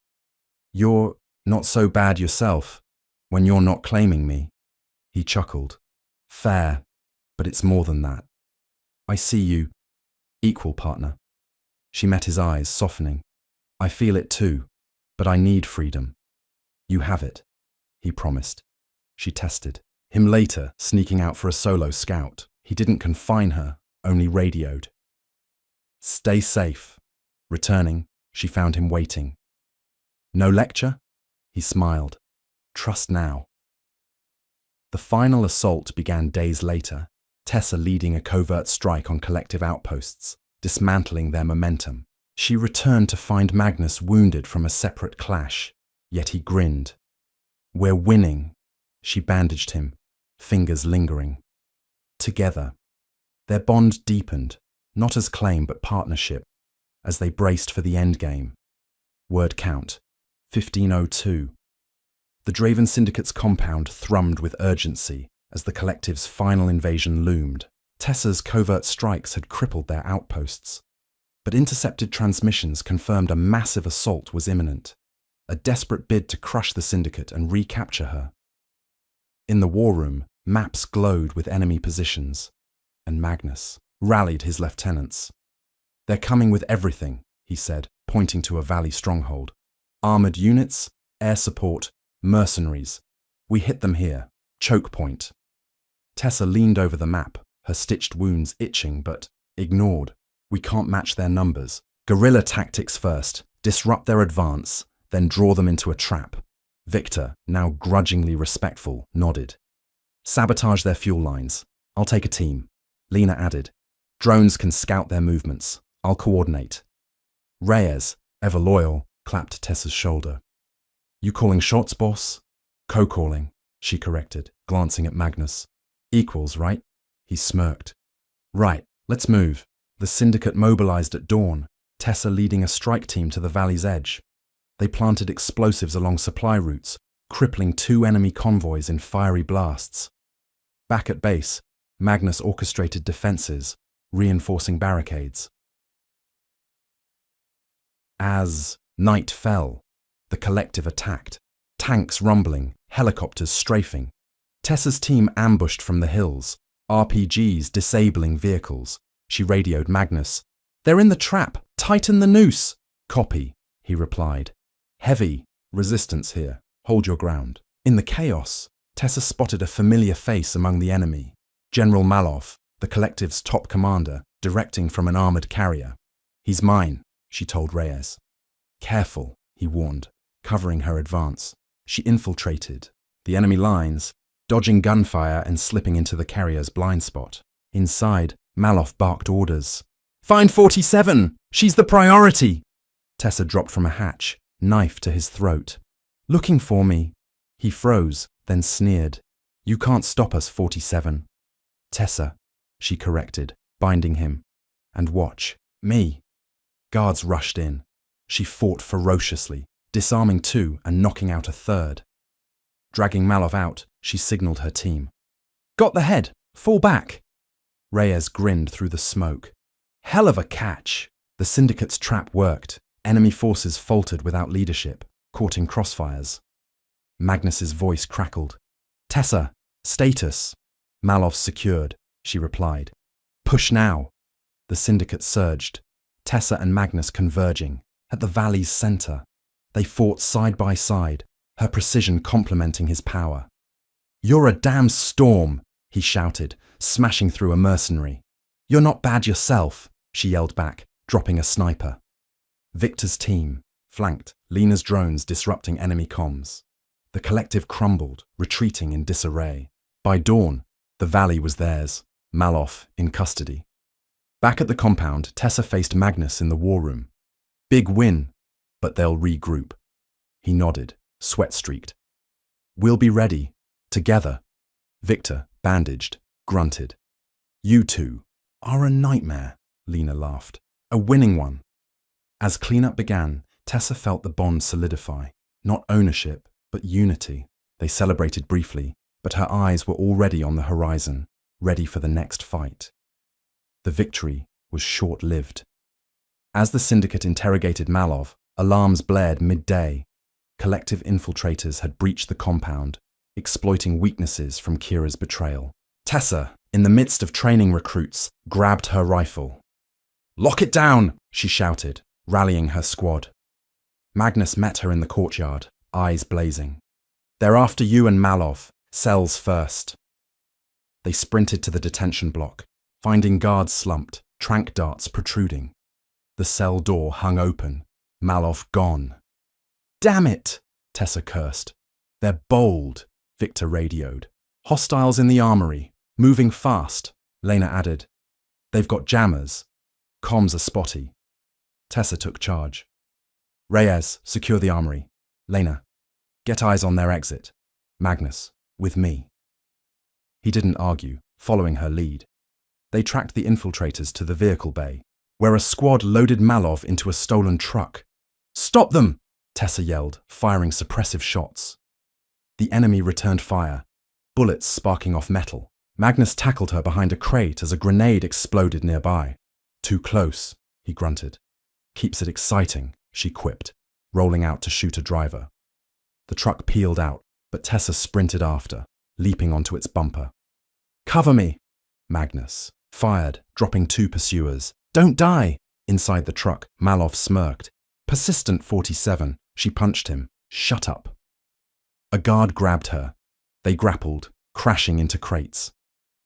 Speaker 1: You're not so bad yourself, when you're not claiming me. He chuckled. Fair, but it's more than that. I see you, equal partner. She met his eyes, softening. I feel it too, but I need freedom. You have it, he promised. She tested. Him later, sneaking out for a solo scout. He didn't confine her, only radioed. Stay safe. Returning, she found him waiting. No lecture? He smiled. Trust now. The final assault began days later, Tessa leading a covert strike on collective outposts, dismantling their momentum. She returned to find Magnus wounded from a separate clash, yet he grinned. We're winning. She bandaged him, fingers lingering. Together. Their bond deepened, not as claim but partnership, as they braced for the endgame. Word count, 1502. The Draven Syndicate's compound thrummed with urgency as the collective's final invasion loomed. Tessa's covert strikes had crippled their outposts, but intercepted transmissions confirmed a massive assault was imminent, a desperate bid to crush the Syndicate and recapture her. In the war room, maps glowed with enemy positions, and Magnus rallied his lieutenants. They're coming with everything, he said, pointing to a valley stronghold. Armored units, air support, mercenaries. We hit them here. Choke point. Tessa leaned over the map, her stitched wounds itching but ignored. We can't match their numbers. Guerrilla tactics first, disrupt their advance, then draw them into a trap. Victor, now grudgingly respectful, nodded. Sabotage their fuel lines. I'll take a team. Lena added. Drones can scout their movements. I'll coordinate. Reyes, ever loyal, clapped Tessa's shoulder. You calling shots, boss? Co-calling, she corrected, glancing at Magnus. Equals, right? He smirked. Right, let's move. The Syndicate mobilized at dawn, Tessa leading a strike team to the valley's edge. They planted explosives along supply routes, crippling 2 enemy convoys in fiery blasts. Back at base, Magnus orchestrated defenses, reinforcing barricades. As night fell, the collective attacked, tanks rumbling, helicopters strafing. Tessa's team ambushed from the hills, RPGs disabling vehicles. She radioed Magnus. They're in the trap, Tighten the noose. Copy, he replied. Heavy. Resistance here. Hold your ground. In the chaos, Tessa spotted a familiar face among the enemy. General Malov, the collective's top commander, directing from an armored carrier. He's mine, she told Reyes. Careful, he warned, covering her advance. She infiltrated the enemy lines, dodging gunfire and slipping into the carrier's blind spot. Inside, Malov barked orders. Find 47! She's the priority! Tessa dropped from a hatch, knife to his throat. Looking for me. He froze, then sneered. You can't stop us, 47. Tessa, she corrected, binding him. And watch. Me. Guards rushed in. She fought ferociously, disarming two and knocking out a third. Dragging Malov out, she signaled her team. Got the head! Fall back! Reyes grinned through the smoke. Hell of a catch! The syndicate's trap worked. Enemy forces faltered without leadership, caught in crossfires. Magnus's voice crackled. Tessa, status. Malov secured, she replied. Push now. The syndicate surged. Tessa and Magnus converging, at the valley's center. They fought side by side, her precision complementing his power. You're a damn storm, he shouted, smashing through a mercenary. You're not bad yourself, she yelled back, dropping a sniper. Victor's team flanked, Lena's drones disrupting enemy comms. The collective crumbled, retreating in disarray. By dawn, the valley was theirs, Malov in custody. Back at the compound, Tessa faced Magnus in the war room. Big win, but they'll regroup. He nodded, sweat-streaked. We'll be ready, together. Victor, bandaged, grunted. You two are a nightmare, Lena laughed. A winning one. As cleanup began, Tessa felt the bond solidify. Not ownership, but unity. They celebrated briefly, but her eyes were already on the horizon, ready for the next fight. The victory was short-lived. As the syndicate interrogated Malov, alarms blared midday. Collective infiltrators had breached the compound, exploiting weaknesses from Kira's betrayal. Tessa, in the midst of training recruits, grabbed her rifle. Lock it down, she shouted, rallying her squad. Magnus met her in the courtyard, eyes blazing. They're after you and Malov, cells first. They sprinted to the detention block, finding guards slumped, tranq darts protruding. The cell door hung open, Malov gone. Damn it, Tessa cursed. They're bold, Victor radioed. Hostiles in the armory, moving fast, Lena added. They've got jammers. Comms are spotty. Tessa took charge. Reyes, secure the armory. Lena, get eyes on their exit. Magnus, with me. He didn't argue, following her lead. They tracked the infiltrators to the vehicle bay, where a squad loaded Malov into a stolen truck. Stop them! Tessa yelled, firing suppressive shots. The enemy returned fire, bullets sparking off metal. Magnus tackled her behind a crate as a grenade exploded nearby. Too close, he grunted. Keeps it exciting, she quipped, rolling out to shoot a driver. The truck peeled out, but Tessa sprinted after, leaping onto its bumper. Cover me! Magnus fired, dropping two pursuers. Don't die! Inside the truck, Malov smirked. Persistent 47, she punched him. Shut up. A guard grabbed her. They grappled, crashing into crates.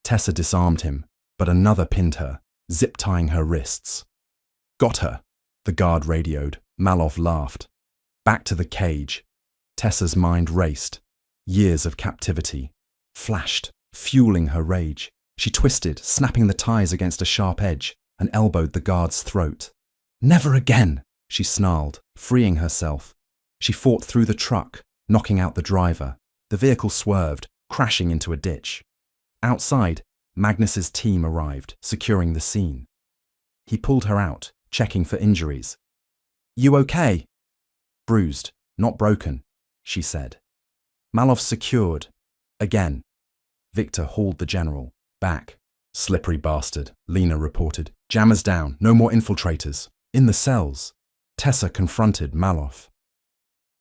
Speaker 1: Tessa disarmed him, but another pinned her, zip-tying her wrists. Got her, the guard radioed. Malov laughed. Back to the cage. Tessa's mind raced. Years of captivity flashed, fueling her rage. She twisted, snapping the ties against a sharp edge, and elbowed the guard's throat. Never again, she snarled, freeing herself. She fought through the truck, knocking out the driver. The vehicle swerved, crashing into a ditch. Outside, Magnus's team arrived, securing the scene. He pulled her out, checking for injuries. You okay? Bruised, not broken, she said. Malov secured. Again. Victor hauled the general. Back. Slippery bastard, Lena reported. Jammers down, no more infiltrators. In the cells. Tessa confronted Malov.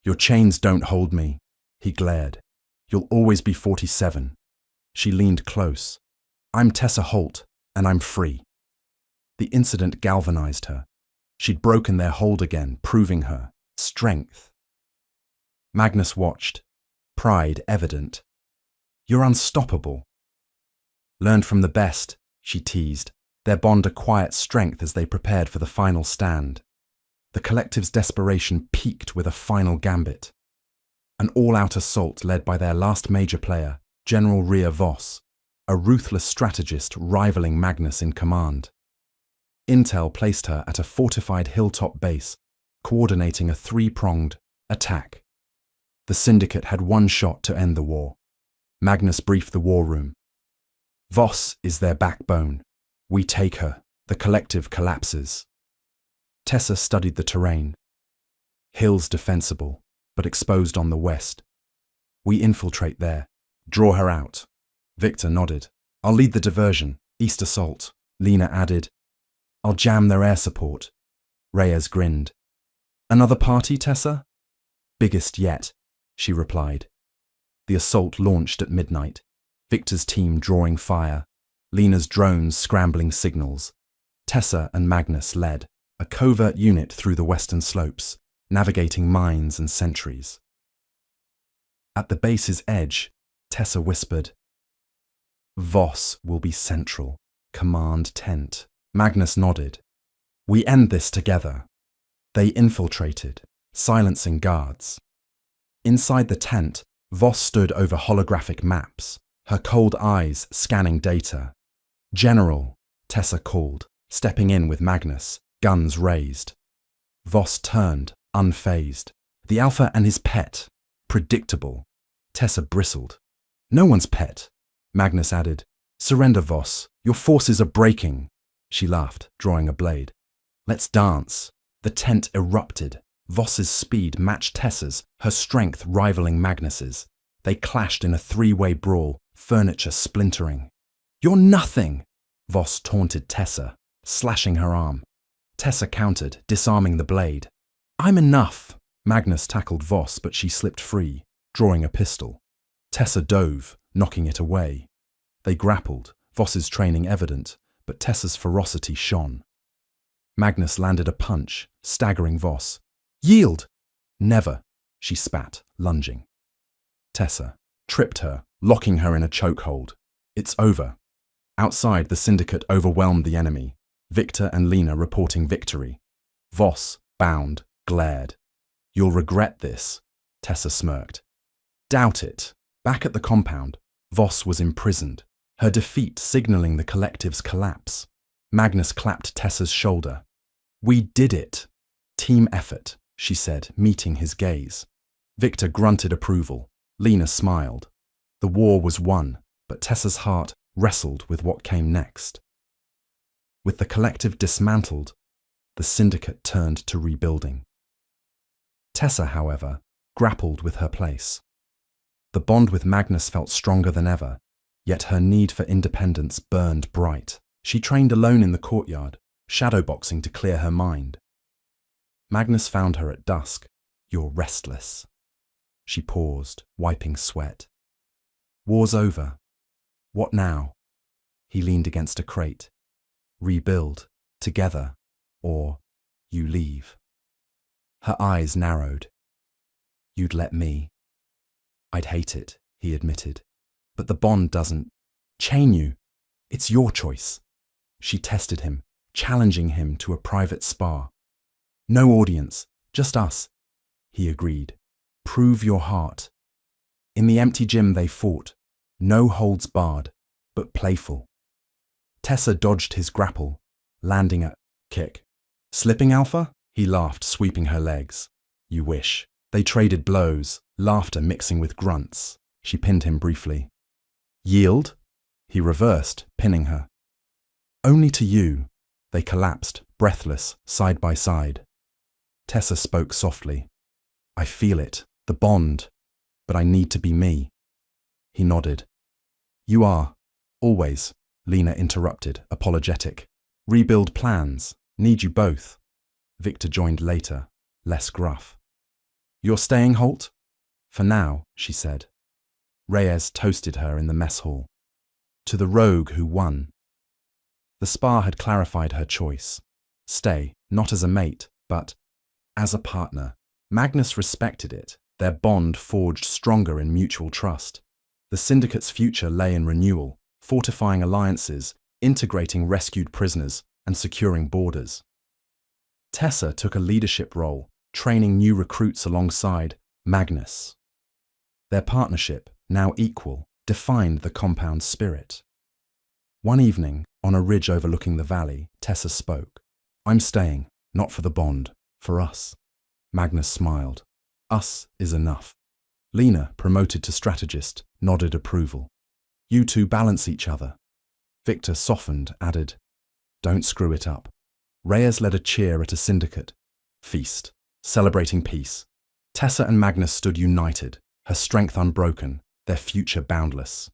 Speaker 1: Your chains don't hold me, he glared. You'll always be 47. She leaned close. I'm Tessa Holt, and I'm free. The incident galvanized her. She'd broken their hold again, proving her strength. Magnus watched, pride evident. You're unstoppable. Learned from the best, she teased, their bond a quiet strength as they prepared for the final stand. The collective's desperation peaked with a final gambit. An all-out assault led by their last major player, General Rhea Voss, a ruthless strategist rivaling Magnus in command. Intel placed her at a fortified hilltop base, coordinating a three-pronged attack. The Syndicate had one shot to end the war. Magnus briefed the war room. Voss is their backbone. We take her. The collective collapses. Tessa studied the terrain. Hills defensible, but exposed on the west. We infiltrate there. Draw her out. Victor nodded. I'll lead the diversion. East assault. Lena added. I'll jam their air support. Reyes grinned. Another party, Tessa? Biggest yet, she replied. The assault launched at midnight. Victor's team drawing fire. Lena's drones scrambling signals. Tessa and Magnus led, a covert unit through the western slopes, navigating mines and sentries. At the base's edge, Tessa whispered, Voss will be central. Command tent. Magnus nodded. We end this together. They infiltrated, silencing guards. Inside the tent, Voss stood over holographic maps, her cold eyes scanning data. General, Tessa called, stepping in with Magnus, guns raised. Voss turned, unfazed. The Alpha and his pet. Predictable. Tessa bristled. No one's pet. Magnus added, Surrender, Voss. Your forces are breaking. She laughed, drawing a blade. Let's dance. The tent erupted. Voss's speed matched Tessa's, her strength rivaling Magnus's. They clashed in a three-way brawl, furniture splintering. You're nothing! Voss taunted Tessa, slashing her arm. Tessa countered, disarming the blade. I'm enough! Magnus tackled Voss, but she slipped free, drawing a pistol. Tessa dove, knocking it away. They grappled, Voss's training evident, but Tessa's ferocity shone. Magnus landed a punch, staggering Voss. Yield! Never, she spat, lunging. Tessa tripped her, locking her in a chokehold. It's over. Outside, the Syndicate overwhelmed the enemy, Victor and Lena reporting victory. Voss, bound, glared. You'll regret this, Tessa smirked. Doubt it. Back at the compound, Voss was imprisoned, her defeat signaling the collective's collapse. Magnus clapped Tessa's shoulder. We did it. Team effort, she said, meeting his gaze. Victor grunted approval. Lena smiled. The war was won, but Tessa's heart wrestled with what came next. With the collective dismantled, the Syndicate turned to rebuilding. Tessa, however, grappled with her place. The bond with Magnus felt stronger than ever, yet her need for independence burned bright. She trained alone in the courtyard, shadowboxing to clear her mind. Magnus found her at dusk. You're restless. She paused, wiping sweat. War's over. What now? He leaned against a crate. Rebuild, together, or you leave. Her eyes narrowed. You'd let me. I'd hate it, he admitted. But the bond doesn't chain you. It's your choice. She tested him, challenging him to a private spar. No audience, just us. He agreed. Prove your heart. In the empty gym they fought, no holds barred, but playful. Tessa dodged his grapple, landing a kick. Slipping, Alpha? He laughed, sweeping her legs. You wish. They traded blows, laughter mixing with grunts. She pinned him briefly. Yield? He reversed, pinning her. Only to you. They collapsed, breathless, side by side. Tessa spoke softly. I feel it, the bond, but I need to be me. He nodded. You are, always, Lena interrupted, apologetic. Rebuild plans, need you both. Victor joined later, less gruff. You're staying, Holt? For now, she said. Reyes toasted her in the mess hall. To the rogue who won. The spar had clarified her choice. stay, not as a mate, but as a partner. Magnus respected it, their bond forged stronger in mutual trust. The syndicate's future lay in renewal, fortifying alliances, integrating rescued prisoners, and securing borders. Tessa took a leadership role, training new recruits alongside Magnus. Their partnership, now equal, defined the compound's spirit. One evening, on a ridge overlooking the valley, Tessa spoke. "I'm staying, not for the bond, for us." Magnus smiled. "Us is enough." Lena, promoted to strategist, nodded approval. "You two balance each other." Victor softened, added, "Don't screw it up." Reyes led a cheer at a syndicate feast, celebrating peace. Tessa and Magnus stood united, her strength unbroken, their future boundless.